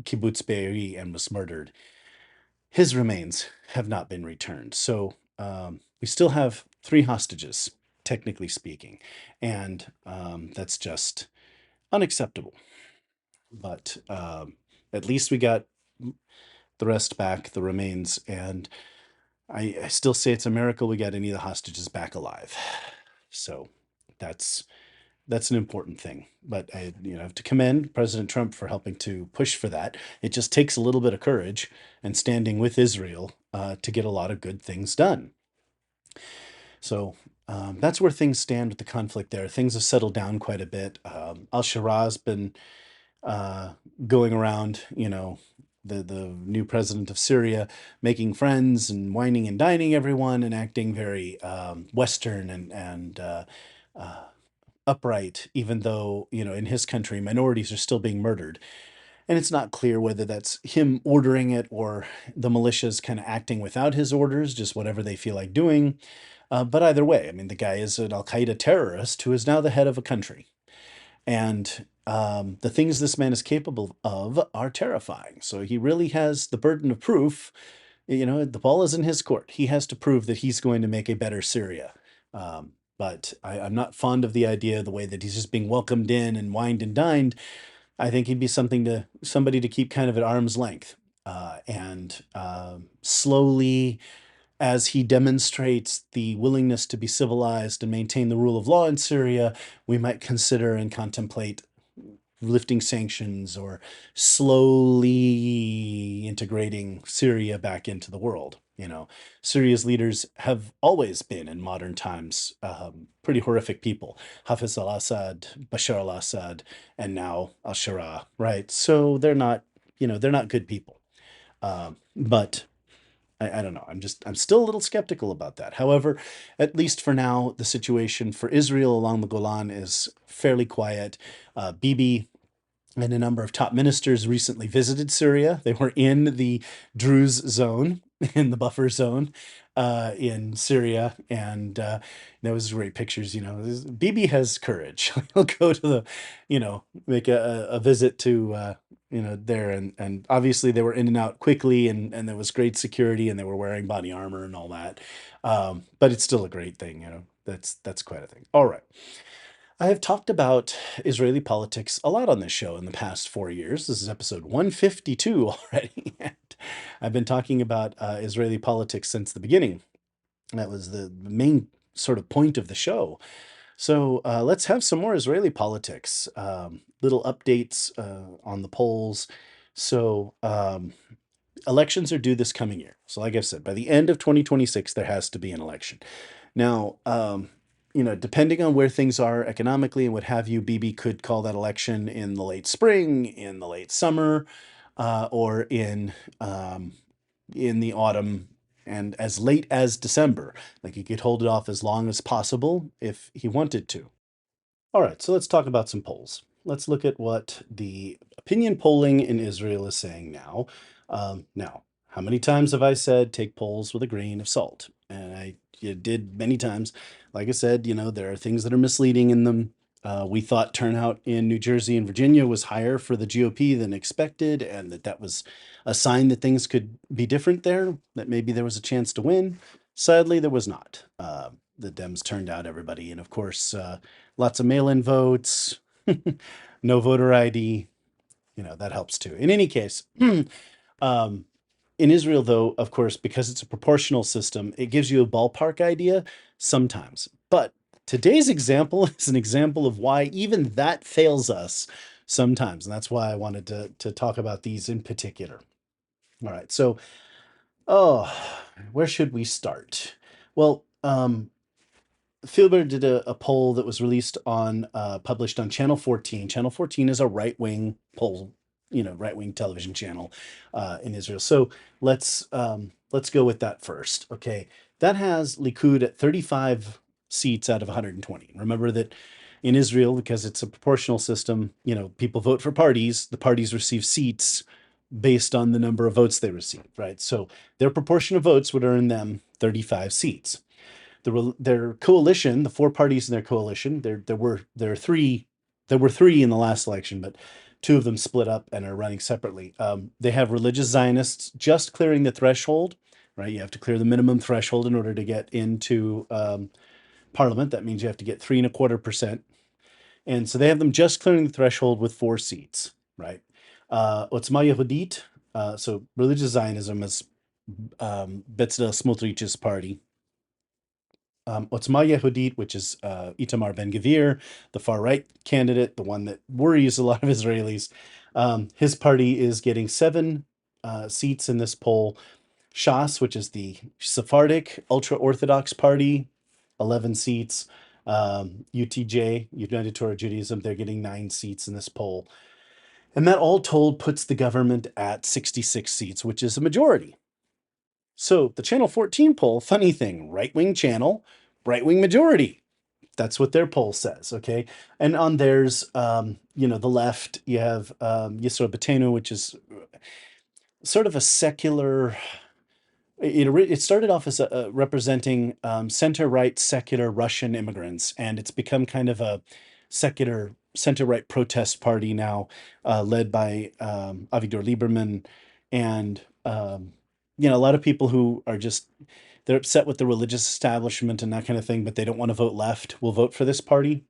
Kibbutz Be'eri and was murdered. His remains have not been returned. So we still have 3 hostages, technically speaking, and that's just unacceptable. But at least we got the rest back, the remains, and I still say it's a miracle we got any of the hostages back alive. So that's an important thing. But I have to commend President Trump for helping to push for that. It just takes a little bit of courage and standing with Israel to get a lot of good things done. So that's where things stand with the conflict there. Things have settled down quite a bit. Al-Shara's been going around, the new president of Syria, making friends and whining and dining everyone and acting very Western and upright, even though, in his country, minorities are still being murdered. And it's not clear whether that's him ordering it or the militias kind of acting without his orders, just whatever they feel like doing. But either way, I mean, the guy is an Al-Qaeda terrorist who is now the head of a country. And the things this man is capable of are terrifying. So he really has the burden of proof. The ball is in his court. He has to prove that he's going to make a better Syria. But I'm not fond of the idea of the way that he's just being welcomed in and wined and dined. I think he'd be somebody to keep kind of at arm's length, and slowly, as he demonstrates the willingness to be civilized and maintain the rule of law in Syria, we might consider and contemplate lifting sanctions or slowly integrating Syria back into the world. Syria's leaders have always been, in modern times, pretty horrific people. Hafiz al-Assad, Bashar al-Assad, and now al-Sharaa, right? So they're not good people. But I don't know. I'm still a little skeptical about that. However, at least for now, the situation for Israel along the Golan is fairly quiet. Bibi and a number of top ministers recently visited Syria. They were in the Druze zone, in the buffer zone, in Syria, and there was great pictures. Bibi has courage. He'll go to make a visit to there, and obviously they were in and out quickly, and there was great security, and they were wearing body armor and all that. But it's still a great thing. That's quite a thing. All right. I have talked about Israeli politics a lot on this show in the past 4 years. This is episode 152 already. And I've been talking about Israeli politics since the beginning. That was the main sort of point of the show. So let's have some more Israeli politics. Little updates on the polls. So elections are due this coming year. So like I've said, by the end of 2026, there has to be an election. Now, depending on where things are economically and what have you, Bibi could call that election in the late spring, in the late summer, or in the autumn, and as late as December. Like he could hold it off as long as possible if he wanted to. All right, so let's talk about some polls. Let's look at what the opinion polling in Israel is saying now. Now, how many times have I said take polls with a grain of salt? And I did many times. Like I said, there are things that are misleading in them. We thought turnout in New Jersey and Virginia was higher for the GOP than expected, and that was a sign that things could be different there, that maybe there was a chance to win. Sadly, there was not. The Dems turned out everybody, and of course, lots of mail-in votes, no voter ID, that helps too. In any case, in Israel, though, of course, because it's a proportional system, it gives you a ballpark idea sometimes. But today's example is an example of why even that fails us sometimes. And that's why I wanted to talk about these in particular. All right, so, where should we start? Well, Filber did a poll that was published on Channel 14. Channel 14 is a right-wing poll, right-wing television channel in Israel. So let's go with that first. Okay, that has Likud at 35 seats out of 120. Remember that in Israel, because it's a proportional system, people vote for parties. The parties receive seats based on the number of votes they receive, right? So their proportion of votes would earn them 35 seats. Their coalition, the four parties in their coalition, there were three in the last election, but two of them split up and are running separately. They have religious Zionists just clearing the threshold, right? You have to clear the minimum threshold in order to get into parliament. That means you have to get 3.25%. And so they have them just clearing the threshold with 4 seats, right? Otzma Yehudit, so religious Zionism is Bezalel Smotrich's party. Otzma Yehudit, which is Itamar Ben-Gvir, the far-right candidate, the one that worries a lot of Israelis. His party is getting 7 seats in this poll. Shas, which is the Sephardic ultra-Orthodox party, 11 seats. UTJ, United Torah Judaism, they're getting 9 seats in this poll. And that all told puts the government at 66 seats, which is a majority. So the Channel 14 poll, funny thing, right-wing channel, right-wing majority. That's what their poll says, okay? And on theirs, the left, you have Yisro B'Teinu, which is sort of a secular, it started off as representing center-right secular Russian immigrants, and it's become kind of a secular center-right protest party now, led by Avigdor Lieberman, and a lot of people who are just they're upset with the religious establishment and that kind of thing, but they don't want to vote left will vote for this party.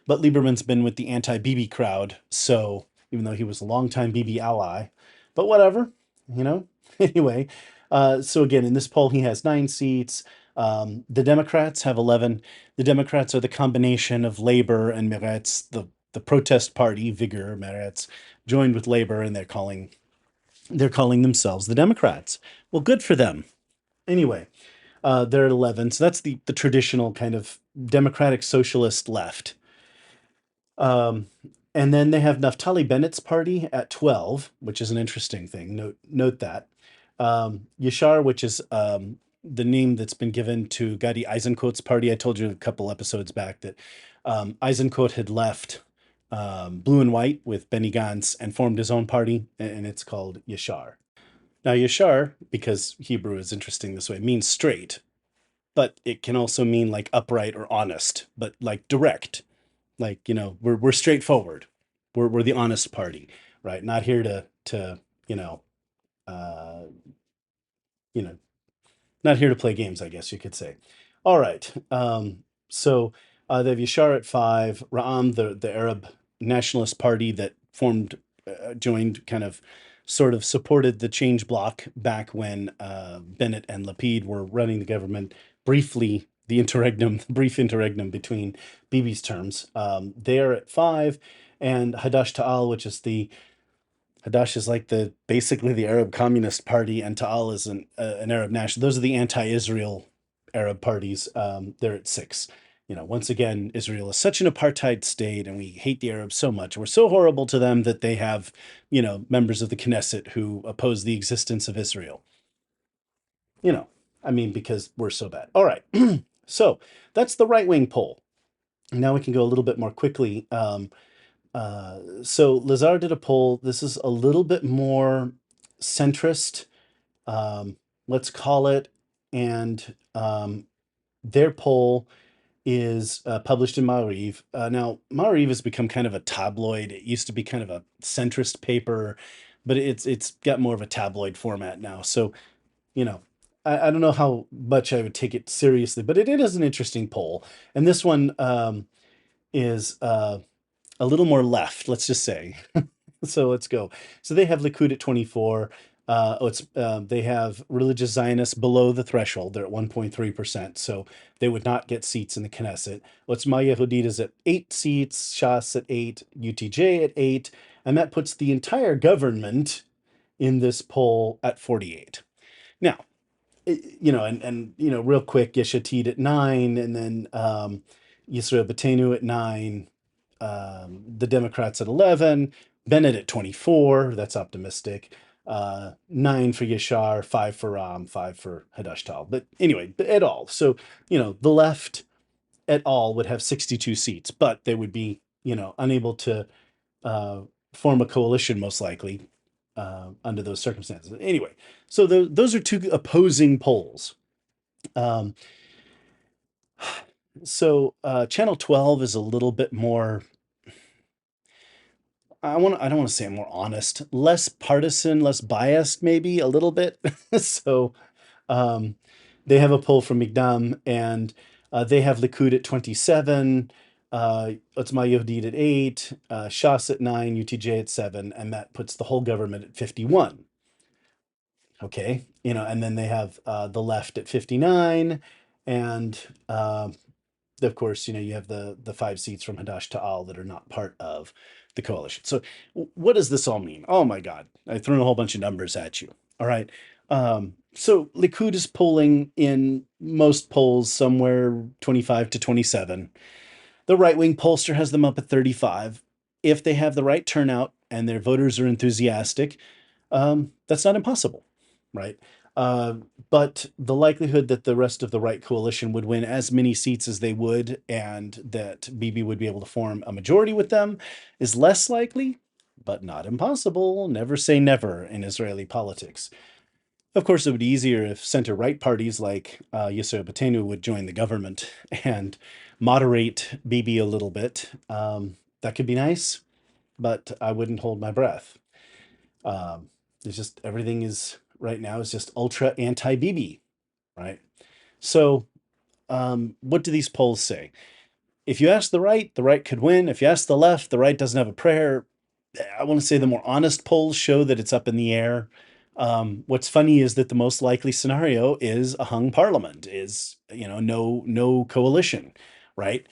But Lieberman's been with the anti-Bibi crowd, so even though he was a longtime Bibi ally, but whatever, you know. Anyway, so again, in this poll, he has 9 seats. The Democrats have 11. The Democrats are the combination of Labor and Meretz, the protest party, Vigor, Meretz, joined with Labor, and they're calling themselves the Democrats. Well, good for them. Anyway, they're at 11, so that's the traditional kind of democratic socialist left. And then they have Naftali Bennett's party at 12, which is an interesting thing. Note that. Yashar, which is the name that's been given to Gadi Eisenkot's party. I told you a couple episodes back that Eisenkot had left Blue and White with Benny Gantz and formed his own party, and it's called Yashar. Now, Yashar, because Hebrew is interesting this way, means straight, but it can also mean like upright or honest, but like direct. Like, we're straightforward. We're the honest party, right? Not here to uh, you know, not here to play games, I guess you could say. All right. So they have Yashar at 5, Ra'am, the Arab nationalist party that joined, kind of, sort of supported the change bloc back when Bennett and Lapid were running the government. Briefly, the brief interregnum between Bibi's terms. They are at 5, and Hadash Ta'al, which is Hadash is like basically the Arab Communist Party, and Ta'al is an Arab national. Those are the anti-Israel Arab parties. They're at 6. Once again, Israel is such an apartheid state, and we hate the Arabs so much. We're so horrible to them that they have, members of the Knesset who oppose the existence of Israel. Because we're so bad. All right. So that's the right-wing poll. Now we can go a little bit more quickly. So Lazar did a poll. This is a little bit more centrist, let's call it. And their poll is published in Ma'ariv. Now, Ma'ariv has become kind of a tabloid. It used to be kind of a centrist paper, but it's got more of a tabloid format now. So, I don't know how much I would take it seriously, but it is an interesting poll. And this one is a little more left, let's just say. So let's go. So they have Likud at 24. They have religious Zionists below the threshold. They're at 1.3%. So they would not get seats in the Knesset. Otzma Yehudit is at 8 seats, Shas at 8, UTJ at 8, and that puts the entire government in this poll at 48. Now, real quick, Yesh Atid at 9, and then Yisrael Beitenu at 9, the Democrats at 11, Bennett at 24, that's optimistic, 9 for Yashar, 5 for Ram, 5 for Hadash Tal. But anyway, et al. So, the left et al. Would have 62 seats, but they would be, unable to form a coalition, most likely, under those circumstances. Anyway, so those are 2 opposing polls. So channel 12 is a little bit more, I don't want to say more honest, less partisan, less biased, maybe a little bit. So they have a poll from Migdam, and they have Likud at 27, Otzma Yehudit at 8, Shas at 9, UTJ at 7, and that puts the whole government at 51. Okay, and then they have the left at 59, and of course, you have the 5 seats from Hadash Ta'al that are not part of the coalition. So what does this all mean? Oh my God, I've thrown a whole bunch of numbers at you. All right. So Likud is polling in most polls somewhere 25 to 27. The right-wing pollster has them up at 35. If they have the right turnout and their voters are enthusiastic, that's not impossible, right? But the likelihood that the rest of the right coalition would win as many seats as they would, and that Bibi would be able to form a majority with them, is less likely, but not impossible. Never say never in Israeli politics. Of course, it would be easier if center-right parties like Yisrael Beitenu would join the government and moderate Bibi a little bit. That could be nice, but I wouldn't hold my breath. There's just everything is right now is just ultra anti-Bibi, right? So, what do these polls say? If you ask the right could win. If you ask the right doesn't have a prayer. I want to say the more honest polls show that it's up in the air. What's funny is that the most likely scenario is a hung parliament, is no coalition, right?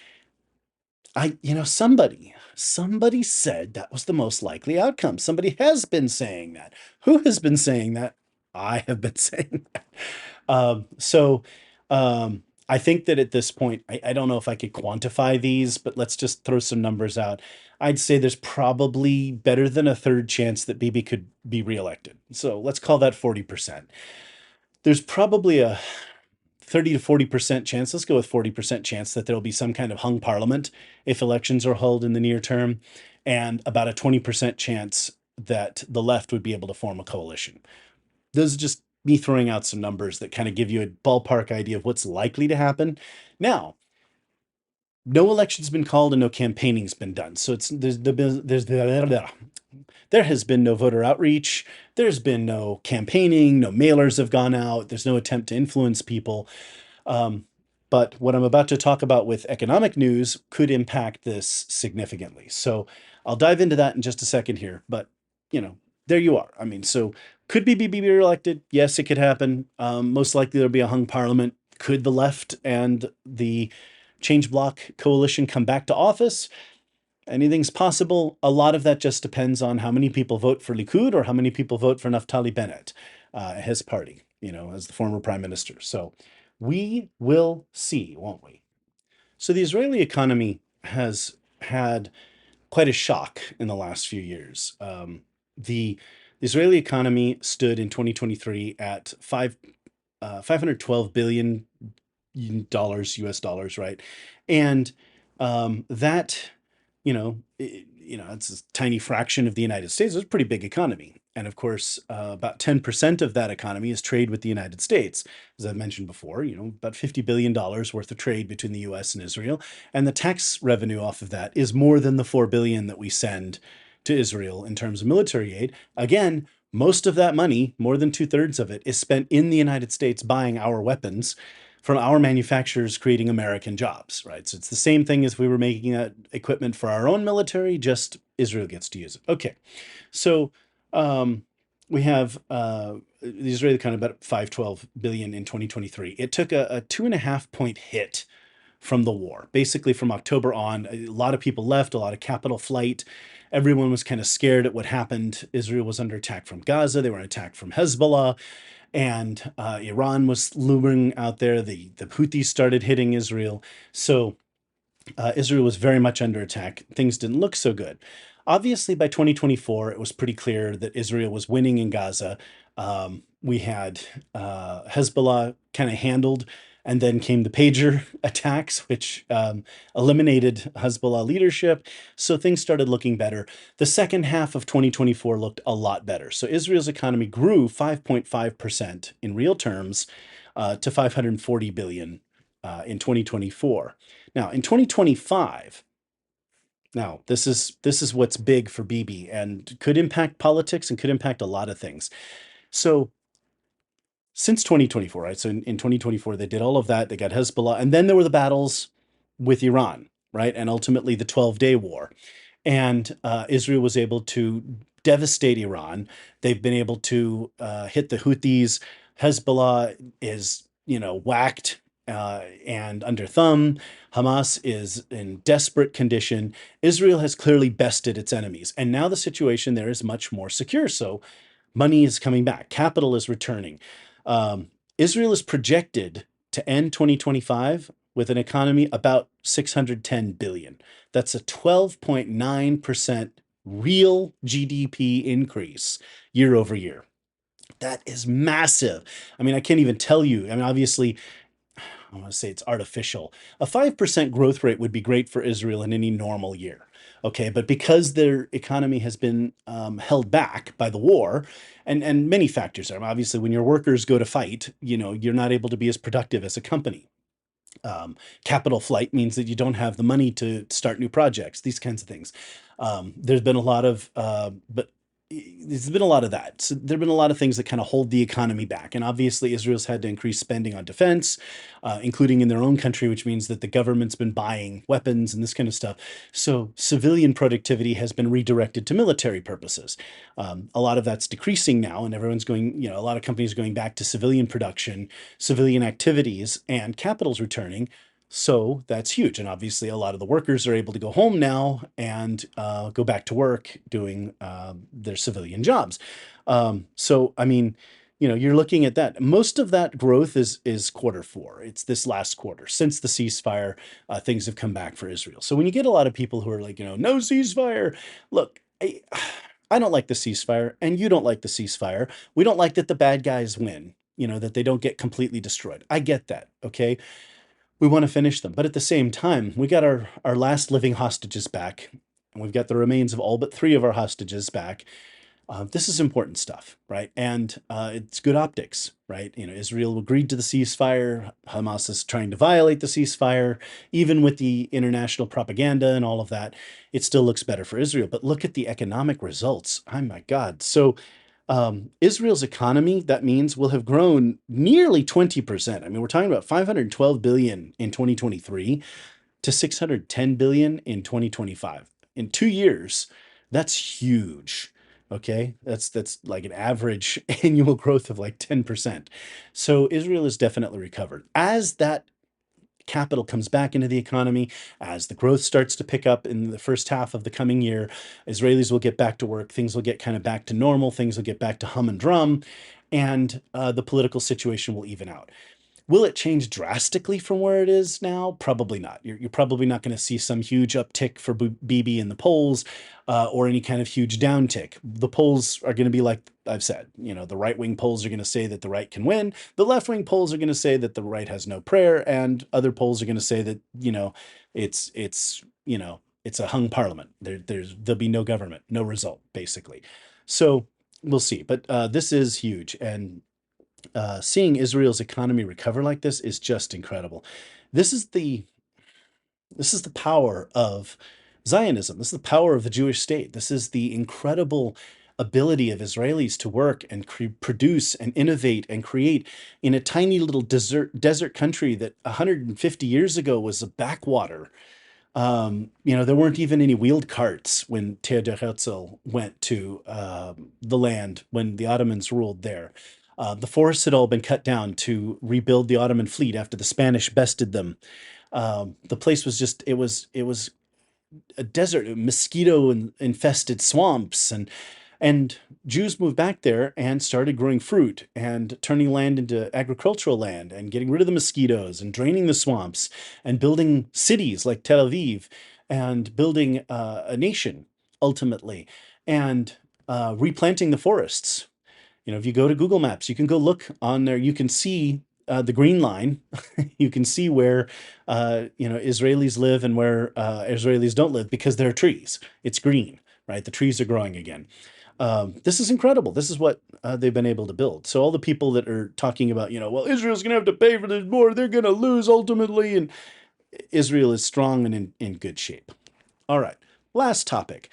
Somebody said that was the most likely outcome. Somebody has been saying that. Who has been saying that? I have been saying that. So I think that at this point, I don't know if I could quantify these, but let's just throw some numbers out. I'd say there's probably better than a third chance that Bibi could be reelected. So let's call that 40%. There's probably a 30 to 40% chance, let's go with 40% chance that there will be some kind of hung parliament if elections are held in the near term, and about a 20% chance that the left would be able to form a coalition. Those are just me throwing out some numbers that kind of give you a ballpark idea of what's likely to happen. Now, no election's been called and no campaigning's been done. So there has been no voter outreach. There's been no campaigning. No mailers have gone out. There's no attempt to influence people. But what I'm about to talk about with economic news could impact this significantly. So I'll dive into that in just a second here. But, there you are. I mean, so could Bibi be reelected? Yes, it could happen. Most likely there'll be a hung parliament. Could the left and the Change Bloc coalition come back to office? Anything's possible. A lot of that just depends on how many people vote for Likud or how many people vote for Naftali Bennett, his party, as the former prime minister. So we will see, won't we? So the Israeli economy has had quite a shock in the last few years. The Israeli economy stood in 2023 at $512 billion US dollars, right? And that, it's a tiny fraction of the United States. It's a pretty big economy. And of course, about 10% of that economy is trade with the United States. As I mentioned before, about $50 billion worth of trade between the US and Israel. And the tax revenue off of that is more than the $4 billion that we send to Israel in terms of military aid. Again, most of that money, more than 2/3 of it, is spent in the United States buying our weapons from our manufacturers, creating American jobs, right? So it's the same thing as if we were making that equipment for our own military, just Israel gets to use it. Okay, so we have the Israeli kind of about $512 billion in 2023. It took a 2.5-point hit from the war. Basically, from October on, a lot of people left, a lot of capital flight. Everyone was kind of scared at what happened. Israel was under attack from Gaza. They were under attack from Hezbollah. And Iran was looming out there. The Houthis started hitting Israel. So Israel was very much under attack. Things didn't look so good. Obviously, by 2024, it was pretty clear that Israel was winning in Gaza. We had Hezbollah kind of handled, and then came the pager attacks, which eliminated Hezbollah leadership. So things started looking better. The second half of 2024 looked a lot better. So Israel's economy grew 5.5% in real terms to $540 billion in 2024. Now, in 2025, this is what's big for Bibi and could impact politics and could impact a lot of things. So since 2024, right? So in 2024, they did all of that. They got Hezbollah, and then there were the battles with Iran, right? And ultimately the 12-day war. And Israel was able to devastate Iran. They've been able to hit the Houthis. Hezbollah is, whacked and under thumb. Hamas is in desperate condition. Israel has clearly bested its enemies. And now the situation there is much more secure. So money is coming back. Capital is returning. Israel is projected to end 2025 with an economy about $610 billion. That's a 12.9% real GDP increase year over year. That is massive. I mean, I can't even tell you. I mean, obviously, I want to say it's artificial. A 5% growth rate would be great for Israel in any normal year. Okay, but because their economy has been held back by the war, and many factors are obviously when your workers go to fight, you're not able to be as productive as a company. Capital flight means that you don't have the money to start new projects, these kinds of things. There's been a lot of, but there's been a lot of that. So there have been a lot of things that kind of hold the economy back. And obviously, Israel's had to increase spending on defense, including in their own country, which means that the government's been buying weapons and this kind of stuff. So civilian productivity has been redirected to military purposes. A lot of that's decreasing now, and everyone's going, a lot of companies are going back to civilian production, civilian activities, and capital's returning. So that's huge. And obviously, a lot of the workers are able to go home now and go back to work doing their civilian jobs. So, I mean, you're looking at that. Most of that growth is quarter four. It's this last quarter. Since the ceasefire, things have come back for Israel. So when you get a lot of people who are like, no ceasefire, look, I don't like the ceasefire, and you don't like the ceasefire. We don't like that the bad guys win, that they don't get completely destroyed. I get that, okay? We want to finish them. But at the same time, we got our last living hostages back, and we've got the remains of all but three of our hostages back. This is important stuff, right? And it's good optics, right? Israel agreed to the ceasefire. Hamas is trying to violate the ceasefire. Even with the international propaganda and all of that, it still looks better for Israel. But look at the economic results. Oh my God. So Israel's economy, that means, will have grown nearly 20%. I mean, we're talking about 512 billion in 2023 to 610 billion in 2025. In 2 years, that's huge. Okay, that's like an average annual growth of like 10%. So Israel is definitely recovered. As that capital comes back into the economy, as the growth starts to pick up in the first half of the coming year, Israelis will get back to work, things will get kind of back to normal, things will get back to hum and drum, and the political situation will even out. Will it change drastically from where it is now? Probably not. You're probably not going to see some huge uptick for Bibi in the polls or any kind of huge downtick. The polls are going to be like I've said. The right-wing polls are going to say that the right can win. The left-wing polls are going to say that the right has no prayer, and other polls are going to say that it's a hung parliament. There'll be no government, no result, basically. So we'll see. But this is huge, and seeing Israel's economy recover like this is just incredible. This is the power of Zionism. This is the power of the Jewish state. This is the incredible ability of Israelis to work and produce and innovate and create in a tiny little desert country that 150 years ago was a backwater. There weren't even any wheeled carts when Theodor Herzl went to the land when the Ottomans ruled there. The forests had all been cut down to rebuild the Ottoman fleet after the Spanish bested them. The place was it was a desert, mosquito infested swamps, and Jews moved back there and started growing fruit and turning land into agricultural land and getting rid of the mosquitoes and draining the swamps and building cities like Tel Aviv and building a nation ultimately and replanting the forests. If you go to Google Maps, you can go look on there. You can see the green line. You can see where Israelis live and where Israelis don't live because there are trees. It's green, right? The trees are growing again. This is incredible. This is what they've been able to build. So all the people that are talking about, well, Israel's going to have to pay for this more. They're going to lose ultimately. And Israel is strong and in good shape. All right. Last topic.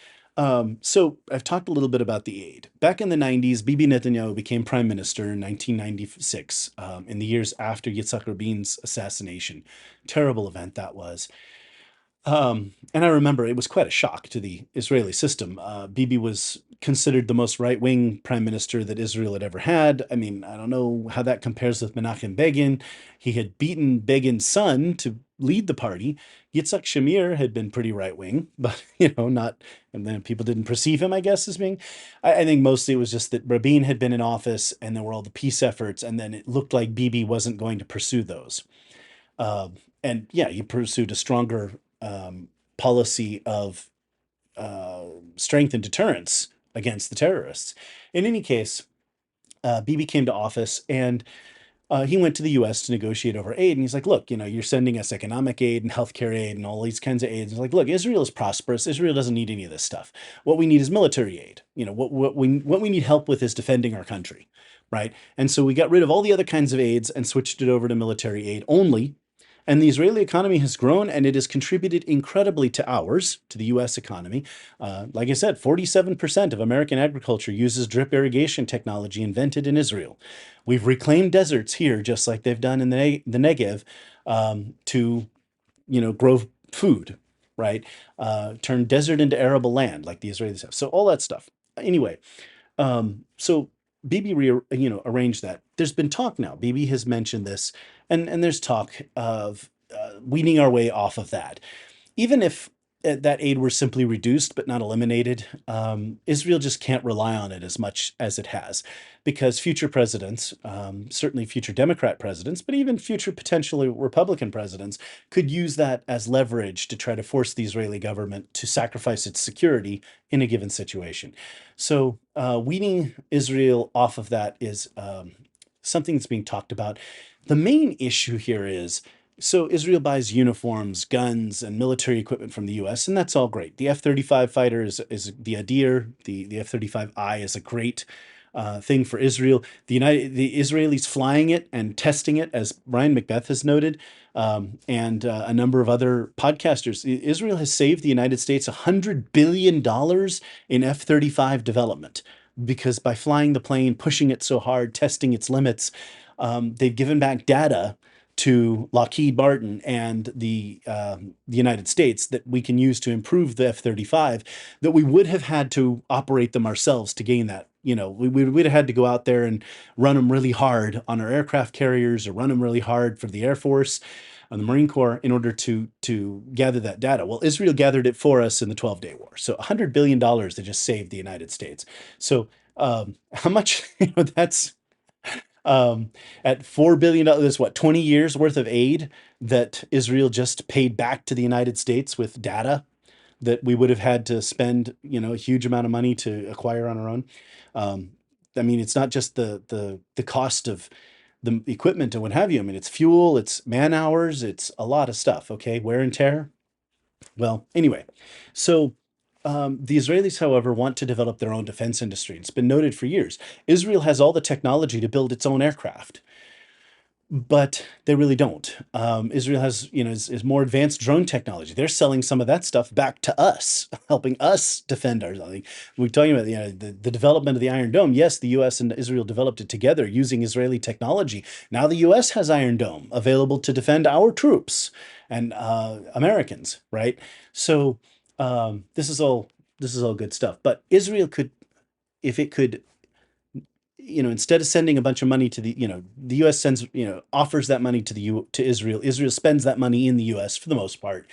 So I've talked a little bit about the aid. Back in the 90s, Bibi Netanyahu became prime minister in 1996, in the years after Yitzhak Rabin's assassination. Terrible event that was. And I remember it was quite a shock to the Israeli system. Bibi was considered the most right-wing prime minister that Israel had ever had. I mean, I don't know how that compares with Menachem Begin. He had beaten Begin's son to lead the party. Yitzhak Shamir had been pretty right-wing, but, not, and then people didn't perceive him, I guess, as being. I think mostly it was just that Rabin had been in office and there were all the peace efforts, and then it looked like Bibi wasn't going to pursue those. And yeah, he pursued a stronger policy of strength and deterrence against the terrorists. In any case, Bibi came to office, and he went to the U.S. to negotiate over aid, and he's like, "Look, you're sending us economic aid and healthcare aid and all these kinds of aids." He's like, "Look, Israel is prosperous. Israel doesn't need any of this stuff. What we need is military aid. What we need help with is defending our country, right?" And so we got rid of all the other kinds of aids and switched it over to military aid only. And the Israeli economy has grown, and it has contributed incredibly to the U.S. economy. Like I said, 47% of American agriculture uses drip irrigation technology invented in Israel. We've reclaimed deserts here, just like they've done in the Negev, to grow food, right? Turn desert into arable land, like the Israelis have. So all that stuff. Anyway, so Bibi arranged that. There's been talk now. Bibi has mentioned this, and there's talk of weaning our way off of that. Even if that aid were simply reduced but not eliminated, Israel just can't rely on it as much as it has, because future presidents, certainly future Democrat presidents, but even future potentially Republican presidents, could use that as leverage to try to force the Israeli government to sacrifice its security in a given situation. So weaning Israel off of that is something that's being talked about. The main issue here is, so Israel buys uniforms, guns, and military equipment from the U.S., and that's all great. The F-35 fighter is the Adir. The F-35I is a great thing for Israel. The Israelis flying it and testing it, as Brian Macbeth has noted, and a number of other podcasters. Israel has saved the United States $100 billion in F-35 development, because by flying the plane, pushing it so hard, testing its limits, they've given back data to Lockheed Martin and the United States that we can use to improve the F-35, that we would have had to operate them ourselves to gain that. We'd have had to go out there and run them really hard on our aircraft carriers, or run them really hard for the Air Force and the Marine Corps in order to gather that data. Well, Israel gathered it for us in the 12-day war. So $100 billion they just saved the United States. So how much, that's at $4 billion, that's what, 20 years worth of aid that Israel just paid back to the United States with data that we would have had to spend, a huge amount of money to acquire on our own. I mean, it's not just the cost of the equipment and what have you. I mean, it's fuel, it's man hours, it's a lot of stuff. Okay, wear and tear. Well, anyway, so the Israelis, however, want to develop their own defense industry. It's been noted for years. Israel has all the technology to build its own aircraft, but they really don't. Israel has, is more advanced drone technology. They're selling some of that stuff back to us, helping us defend ourselves. We're talking about the development of the Iron Dome. Yes, the U.S. and Israel developed it together using Israeli technology. Now the U.S. has Iron Dome available to defend our troops and Americans, right? So this is all good stuff. But Israel could, if it could, instead of sending a bunch of money to the U.S. sends, offers that money to Israel. Israel spends that money in the U.S. for the most part,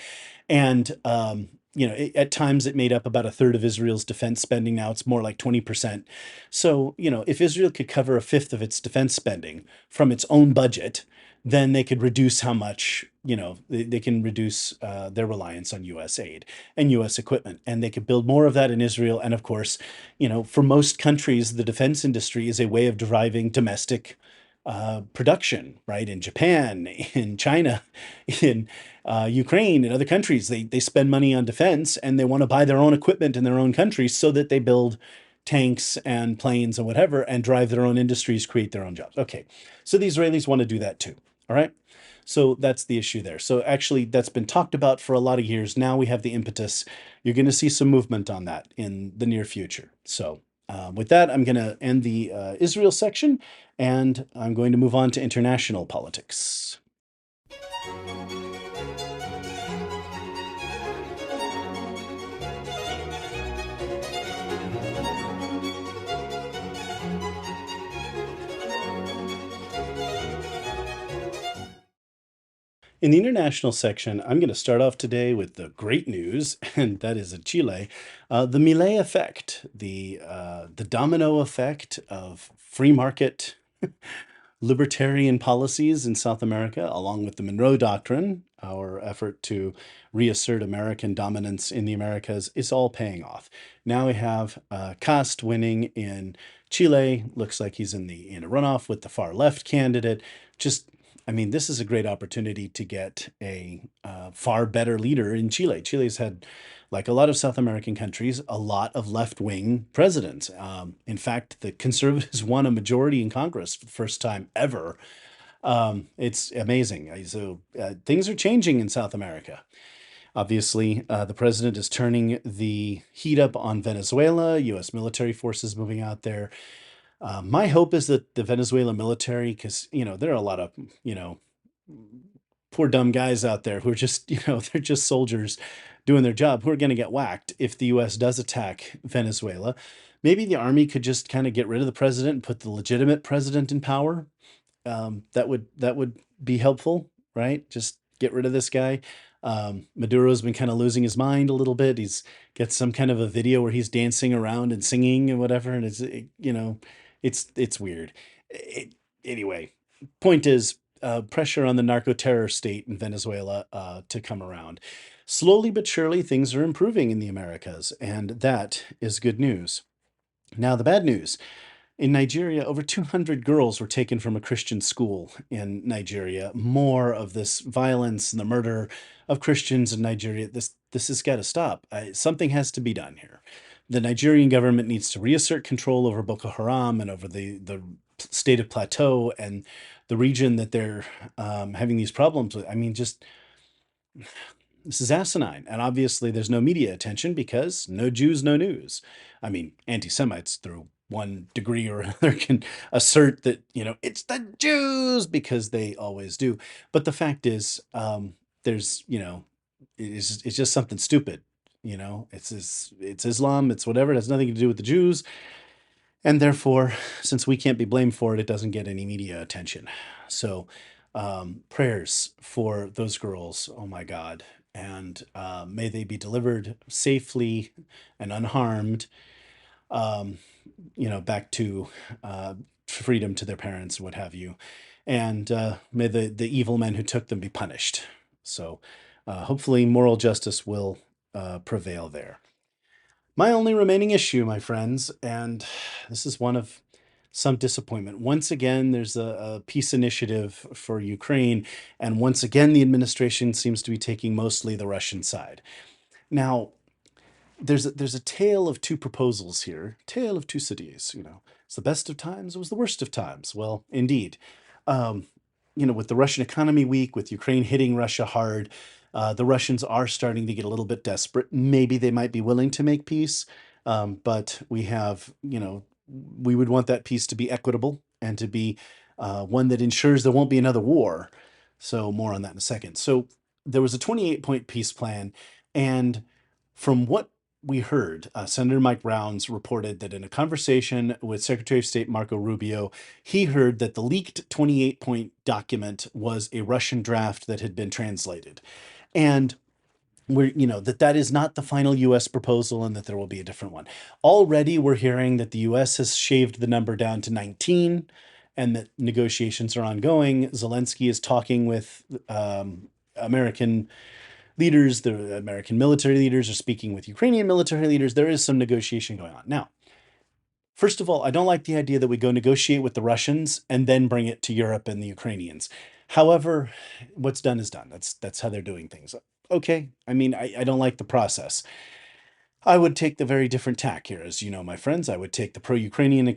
and at times it made up about a third of Israel's defense spending. Now it's more like 20%. So if Israel could cover a fifth of its defense spending from its own budget, then they could reduce how much, they can reduce their reliance on U.S. aid and U.S. equipment, and they could build more of that in Israel. And of course, for most countries, the defense industry is a way of deriving domestic production, right? In Japan, in China, in Ukraine, and other countries, they spend money on defense, and they want to buy their own equipment in their own countries so that they build tanks and planes and whatever, and drive their own industries, create their own jobs. Okay, so the Israelis want to do that too. All right, so that's the issue there. So actually, that's been talked about for a lot of years. Now we have the impetus. You're going to see some movement on that in the near future. So with that, I'm going to end the Israel section, and I'm going to move on to international politics. In the international section, I'm going to start off today with the great news, and that is in Chile, the Milei effect, the domino effect of free market libertarian policies in South America, along with the Monroe Doctrine, our effort to reassert American dominance in the Americas, is all paying off. Now we have Cast winning in Chile. Looks like he's in a runoff with the far left candidate. just, I mean, this is a great opportunity to get a far better leader in Chile. Chile's had, like a lot of South American countries, a lot of left-wing presidents. In fact, the conservatives won a majority in Congress for the first time ever. It's amazing. So things are changing in South America. Obviously, the president is turning the heat up on Venezuela, U.S. military forces moving out there. My hope is that the Venezuela military, because, there are a lot of, you know, poor dumb guys out there who are just, they're just soldiers doing their job who are going to get whacked if the US does attack Venezuela. Maybe the army could just kind of get rid of the president and put the legitimate president in power. That would be helpful, right? Just get rid of this guy. Maduro's been kind of losing his mind a little bit. He's got some kind of a video where he's dancing around and singing and whatever, and it's weird. Anyway, point is, pressure on the narco terror state in Venezuela to come around. Slowly but surely, things are improving in the Americas, and that is good news. Now, the bad news. In Nigeria, over 200 girls were taken from a Christian school in Nigeria. More of this violence and the murder of Christians in Nigeria. This has got to stop. Something has to be done here. The Nigerian government needs to reassert control over Boko Haram and over the state of Plateau and the region that they're having these problems with. I mean, just this is asinine. And obviously, there's no media attention because no Jews, no news. I mean, anti Semites, through one degree or another, can assert that, it's the Jews because they always do. But the fact is, there's, it's just something stupid. It's Islam, it's whatever. It has nothing to do with the Jews. And therefore, since we can't be blamed for it, it doesn't get any media attention. So, prayers for those girls. Oh my God. And may they be delivered safely and unharmed, back to freedom to their parents and what have you. And may the evil men who took them be punished. So hopefully moral justice will prevail there. My only remaining issue, my friends, and this is one of some disappointment. Once again, there's a peace initiative for Ukraine, and once again, the administration seems to be taking mostly the Russian side. Now, there's a tale of two proposals here, tale of two cities. It's the best of times, it was the worst of times. Well, indeed. With the Russian economy weak, with Ukraine hitting Russia hard, the Russians are starting to get a little bit desperate. Maybe they might be willing to make peace, but we would want that peace to be equitable and to be one that ensures there won't be another war. So more on that in a second. So there was a 28-point peace plan, and from what we heard, Senator Mike Rounds reported that in a conversation with Secretary of State Marco Rubio, he heard that the leaked 28-point document was a Russian draft that had been translated. And that is not the final U.S. proposal and that there will be a different one. Already we're hearing that the U.S. has shaved the number down to 19 and that negotiations are ongoing. Zelensky is talking with American leaders. The American military leaders are speaking with Ukrainian military leaders. There is some negotiation going on. Now, first of all, I don't like the idea that we go negotiate with the Russians and then bring it to Europe and the Ukrainians. However, what's done is done. That's how they're doing things. Okay. I mean, I don't like the process. I would take the very different tack here. As you know, my friends, I would take the pro-Ukrainian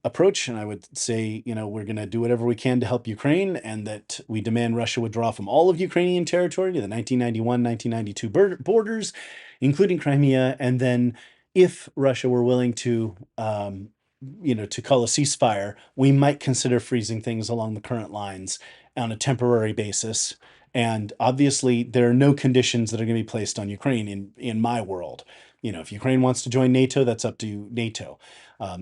approach, and I would say, we're going to do whatever we can to help Ukraine, and that we demand Russia withdraw from all of Ukrainian territory to the 1991-1992 borders, including Crimea. And then if Russia were willing to, to call a ceasefire, we might consider freezing things along the current lines on a temporary basis. And obviously, there are no conditions that are going to be placed on Ukraine in my world. If Ukraine wants to join NATO, that's up to NATO.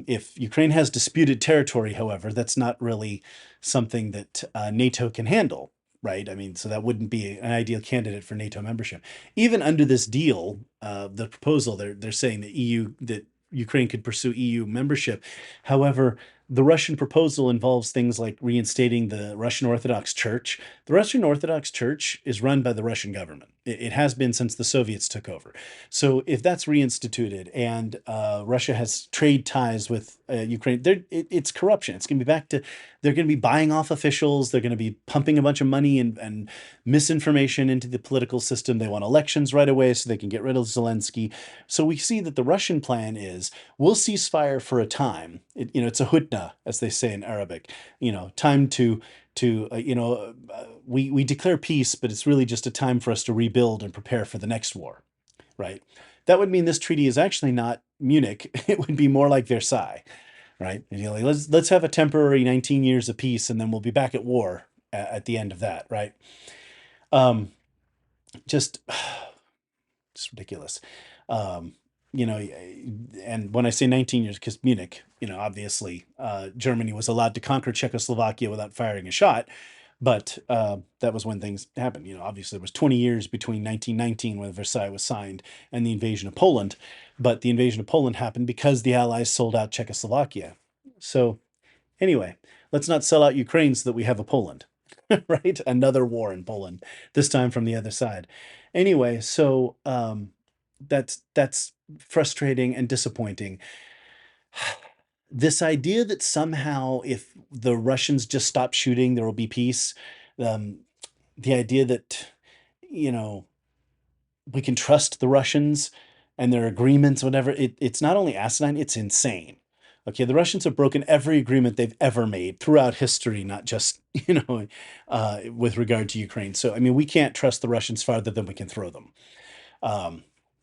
If Ukraine has disputed territory, however, that's not really something that NATO can handle, right? I mean, so that wouldn't be an ideal candidate for NATO membership. Even under this deal, the proposal, they're saying that Ukraine could pursue EU membership. However, The Russian proposal involves things like reinstating the Russian Orthodox Church. The Russian Orthodox Church is run by the Russian government. It has been since the Soviets took over. So if that's reinstituted and Russia has trade ties with Ukraine, it's corruption. It's going to be back to, they're going to be buying off officials. They're going to be pumping a bunch of money and misinformation into the political system. They want elections right away so they can get rid of Zelensky. So we see that the Russian plan is we'll cease fire for a time. It's a hudna, as they say in Arabic. Time to we declare peace, but it's really just a time for us to rebuild and prepare for the next war, right? That would mean this treaty is actually not Munich. It would be more like Versailles, right? Like, let's have a temporary 19 years of peace, and then we'll be back at war at the end of that, right? Um, just it's ridiculous. Um, and when I say 19 years, because Munich, obviously Germany was allowed to conquer Czechoslovakia without firing a shot, but that was when things happened. Obviously there was 20 years between 1919 when Versailles was signed and the invasion of Poland, but the invasion of Poland happened because the Allies sold out Czechoslovakia. So anyway, let's not sell out Ukraine so that we have a Poland, right? Another war in Poland, this time from the other side. Anyway, so that's frustrating and disappointing. This idea that somehow if the Russians just stop shooting, there will be peace. The idea that, we can trust the Russians and their agreements, whatever, it's not only asinine, it's insane. Okay, the Russians have broken every agreement they've ever made throughout history, not just, with regard to Ukraine. So, I mean, we can't trust the Russians farther than we can throw them.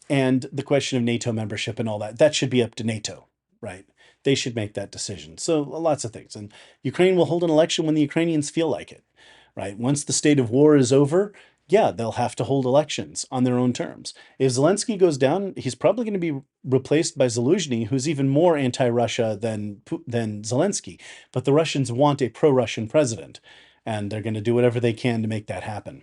And the question of NATO membership and all that should be up to NATO, right? They should make that decision. So lots of things. And Ukraine will hold an election when the Ukrainians feel like it, right? Once the state of war is over, yeah, they'll have to hold elections on their own terms. If Zelensky goes down, he's probably going to be replaced by Zaluzhny, who's even more anti-Russia than Zelensky. But the Russians want a pro-Russian president, and they're going to do whatever they can to make that happen.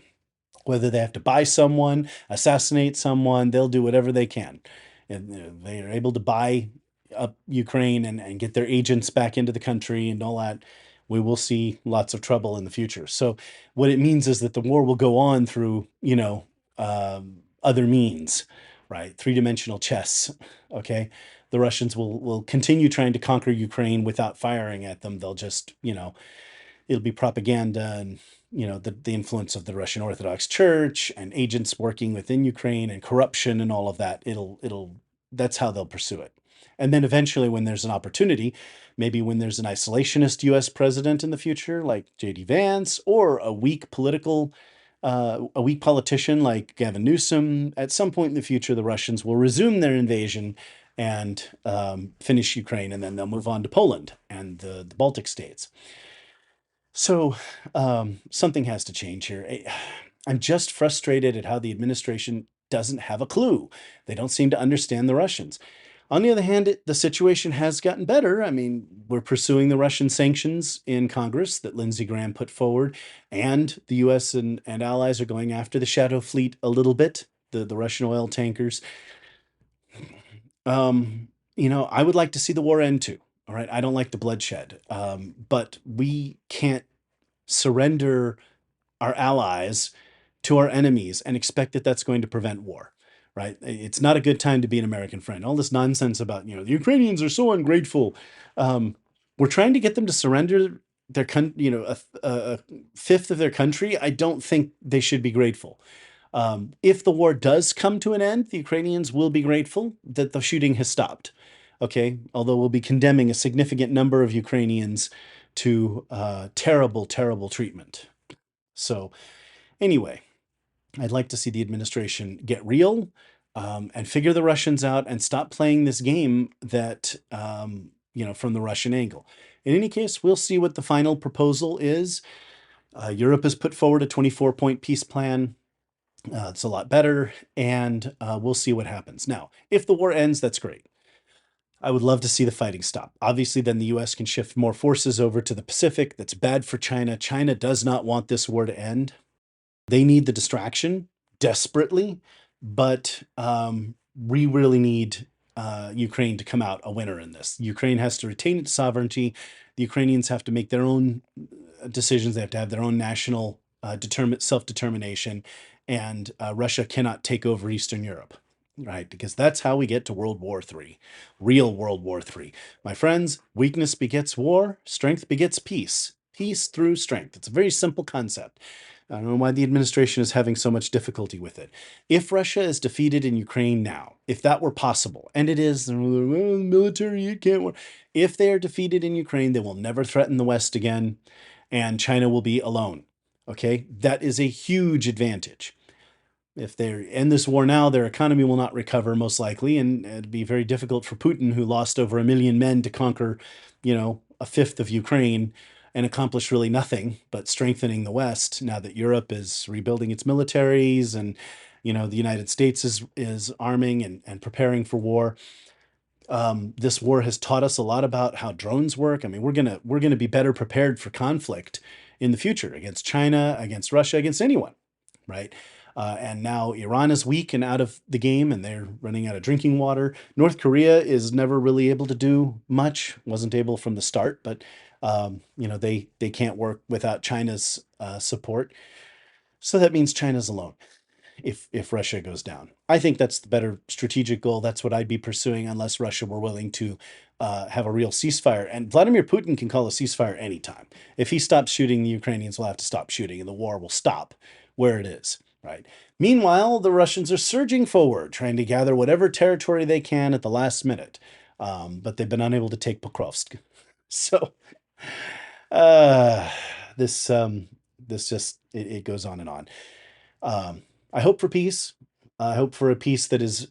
Whether they have to buy someone, assassinate someone, they'll do whatever they can. And they are able to buy up Ukraine and get their agents back into the country and all that. We will see lots of trouble in the future. So what it means is that the war will go on through, other means, right? Three-dimensional chess, okay? The Russians will continue trying to conquer Ukraine without firing at them. They'll just, it'll be propaganda and, the influence of the Russian Orthodox Church and agents working within Ukraine and corruption and all of that. That's how they'll pursue it. And then eventually when there's an opportunity, maybe when there's an isolationist US president in the future, like J.D. Vance, or a weak politician like Gavin Newsom, at some point in the future, the Russians will resume their invasion and finish Ukraine, and then they'll move on to Poland and the Baltic states. So something has to change here. I'm just frustrated at how the administration doesn't have a clue. They don't seem to understand the Russians. On the other hand, the situation has gotten better. I mean, we're pursuing the Russian sanctions in Congress that Lindsey Graham put forward, and the US and allies are going after the Shadow Fleet a little bit, the Russian oil tankers. I would like to see the war end too. All right. I don't like the bloodshed. But we can't surrender our allies to our enemies and expect that that's going to prevent war. Right? It's not a good time to be an American friend. All this nonsense about, the Ukrainians are so ungrateful. We're trying to get them to surrender their a fifth of their country. I don't think they should be grateful. If the war does come to an end, the Ukrainians will be grateful that the shooting has stopped. Okay, although we'll be condemning a significant number of Ukrainians to terrible, terrible treatment. So anyway, I'd like to see the administration get real and figure the Russians out and stop playing this game that, from the Russian angle. In any case, we'll see what the final proposal is. Europe has put forward a 24-point peace plan. It's a lot better, and we'll see what happens. Now, if the war ends, that's great. I would love to see the fighting stop. Obviously, then the US can shift more forces over to the Pacific. That's bad for China. China does not want this war to end. They need the distraction desperately, but we really need Ukraine to come out a winner in this. Ukraine has to retain its sovereignty. The Ukrainians have to make their own decisions. They have to have their own national self-determination, and Russia cannot take over Eastern Europe, right? Because that's how we get to World War III, real World War III. My friends, weakness begets war, strength begets peace. Peace through strength. It's a very simple concept. I don't know why the administration is having so much difficulty with it. If Russia is defeated in Ukraine now, if that were possible, and it is, well, military, it can't work. If they are defeated in Ukraine, they will never threaten the West again, and China will be alone. Okay, that is a huge advantage. If they end this war now, their economy will not recover, most likely, and it'd be very difficult for Putin, who lost over 1 million men, to conquer, a fifth of Ukraine and accomplish really nothing but strengthening the West. Now that Europe is rebuilding its militaries, and the United States is arming and preparing for war. This war has taught us a lot about how drones work. I mean, we're gonna be better prepared for conflict in the future against China, against Russia, against anyone, right? And now Iran is weak and out of the game, and they're running out of drinking water. North Korea is never really able to do much. Wasn't able from the start, but they can't work without China's support. So that means China's alone if Russia goes down. I think that's the better strategic goal. That's what I'd be pursuing, unless Russia were willing to have a real ceasefire. And Vladimir Putin can call a ceasefire anytime. If he stops shooting, the Ukrainians will have to stop shooting, and the war will stop where it is, right? Meanwhile, the Russians are surging forward, trying to gather whatever territory they can at the last minute. But they've been unable to take Pokrovsk. So uh, this just it goes on and on. I hope for peace. I hope for a peace that is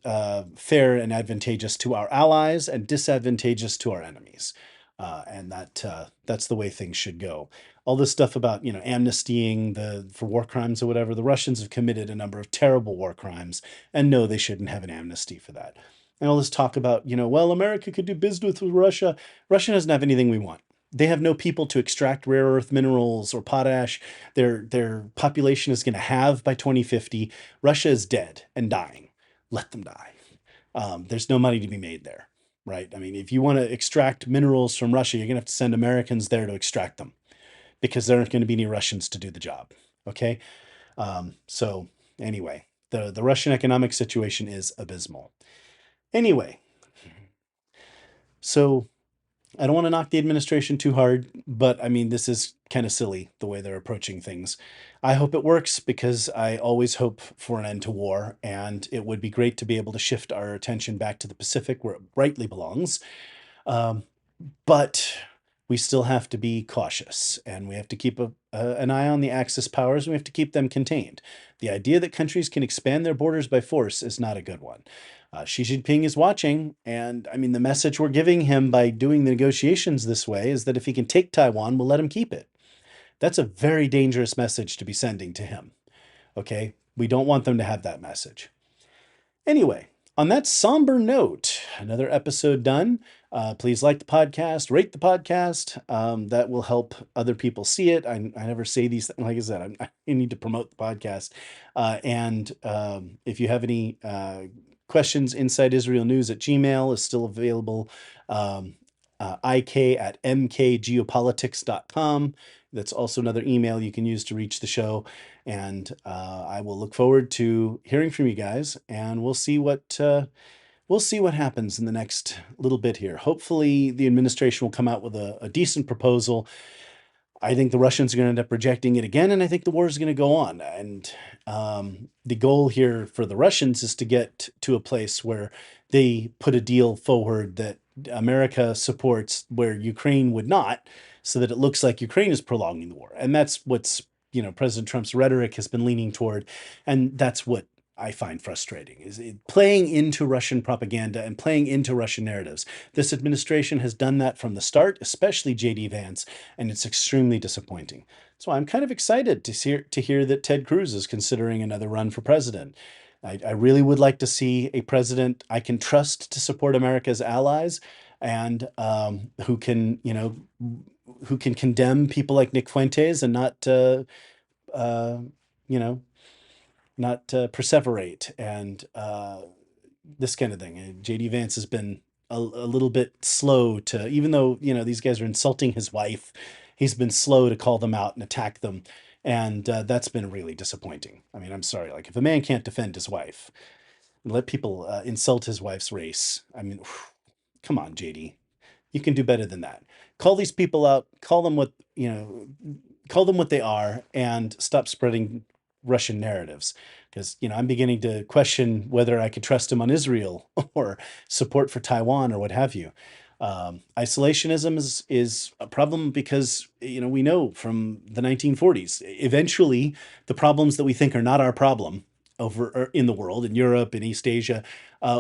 fair and advantageous to our allies and disadvantageous to our enemies. And that's the way things should go. All this stuff about amnestying for war crimes or whatever. The Russians have committed a number of terrible war crimes, and no, they shouldn't have an amnesty for that. And all this talk about well, America could do business with Russia. Russia doesn't have anything we want. They have no people to extract rare earth minerals or potash. Their population is going to halve by 2050. Russia is dead and dying. Let them die. There's no money to be made there, right? I mean, if you want to extract minerals from Russia, you're going to have to send Americans there to extract them, because there aren't going to be any Russians to do the job. Okay. So anyway, the Russian economic situation is abysmal. Anyway, so I don't want to knock the administration too hard, but I mean, this is kind of silly the way they're approaching things. I hope it works, because I always hope for an end to war, and it would be great to be able to shift our attention back to the Pacific, where it rightly belongs. But we still have to be cautious, and we have to keep an eye on the Axis powers, and we have to keep them contained. The idea that countries can expand their borders by force is not a good one. Xi Jinping is watching, and I mean, the message we're giving him by doing the negotiations this way is that if he can take Taiwan, we'll let him keep it. That's a very dangerous message to be sending to him. Okay? We don't want them to have that message. Anyway, on that somber note, another episode done. Please like the podcast, rate the podcast. That will help other people see it. I never say these things. Like I said, I need to promote the podcast. And if you have any questions, InsideIsraelNews@gmail is still available. ik@mkgeopolitics.com. That's also another email you can use to reach the show. And I will look forward to hearing from you guys, and we'll see what happens in the next little bit here. Hopefully the administration will come out with a decent proposal. I think the Russians are going to end up rejecting it again, and I think the war is going to go on. And the goal here for the Russians is to get to a place where they put a deal forward that America supports, where Ukraine would not, so that it looks like Ukraine is prolonging the war. And that's what's President Trump's rhetoric has been leaning toward, and that's what I find frustrating, is playing into Russian propaganda and playing into Russian narratives. This administration has done that from the start, especially J.D. Vance, and it's extremely disappointing. So I'm kind of excited to hear that Ted Cruz is considering another run for president. I really would like to see a president I can trust to support America's allies, and who can condemn people like Nick Fuentes and not perseverate and this kind of thing. JD Vance has been a little bit slow to, even though, these guys are insulting his wife, he's been slow to call them out and attack them. And that's been really disappointing. I mean, I'm sorry. Like, if a man can't defend his wife, let people insult his wife's race. I mean, come on, JD. You can do better than that. Call these people out, call them what they are, and stop spreading Russian narratives. Because, I'm beginning to question whether I could trust him on Israel or support for Taiwan or what have you. Isolationism is a problem because, we know from the 1940s, eventually the problems that we think are not our problem over in the world, in Europe, in East Asia,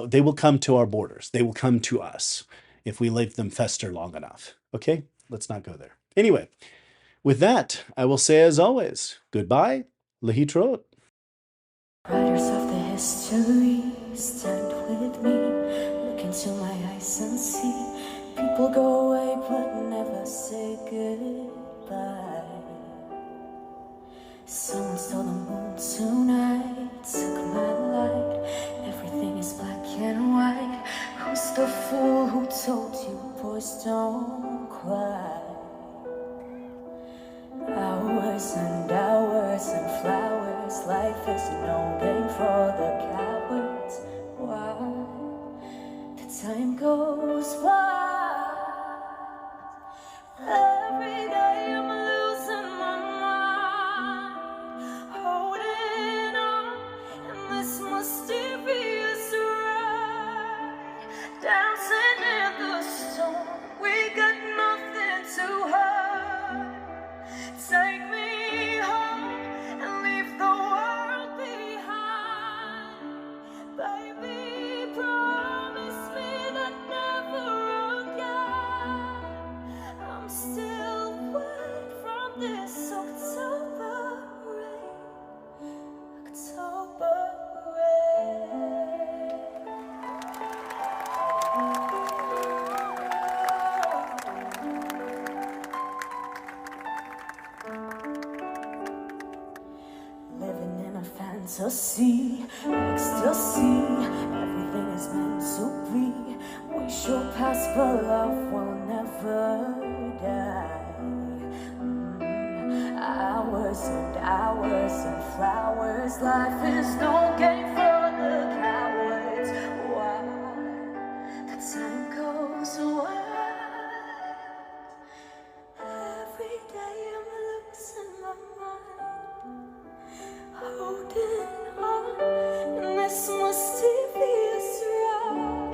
they will come to our borders. They will come to us if we leave them fester long enough. Okay, let's not go there. Anyway, with that, I will say as always, goodbye, lehitrot. Writers of the history, stand with me. Look into my eyes and see. People go away but never say goodbye. Someone stole the moon tonight, took my light. Everything is black and white. Who's the fool who told you boys don't cry? Hours and hours and flowers. Life is no game for the cowards. Why? The time goes by. Every day I'm losing my mind, holding on in this mysterious ride, dancing in the storm. We got nothing to hide. Take me home and leave the world behind. Baby, promise me that never again. I'm still wet from this October rain. October rain. Living in a fantasy, ecstasy, everything is meant to be. We shall pass, but love will never die. Hours and hours and flowers. Life is no game for the cowards. Why? The time goes wild. Every day I'm losing my mind, holding on in this mysterious ride,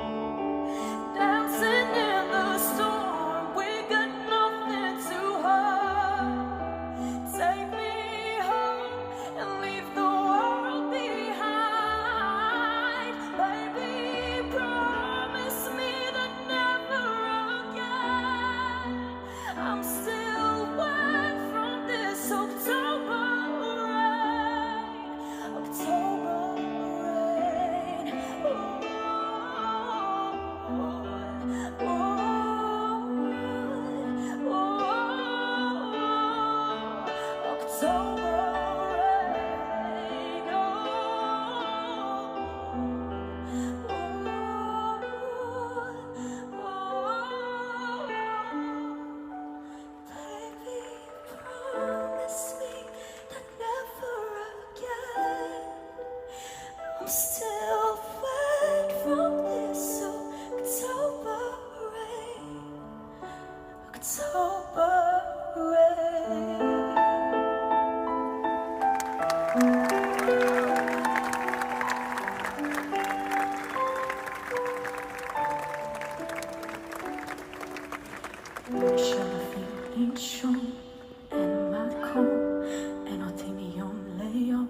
dancing in the storm. We got nothing to hide. Take me home and leave the world behind. Baby, promise me that never again. I'm still wet from this October rain. October rain. October rain. Baby, promise me that never again. I'm still wet from this October rain. October rain. אין שום, אין מקום, אין אותי מיום ליום.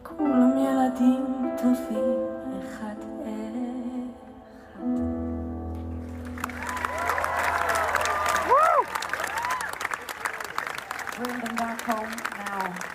כולם ילדים טובים אחד אחד. Bring them back home now.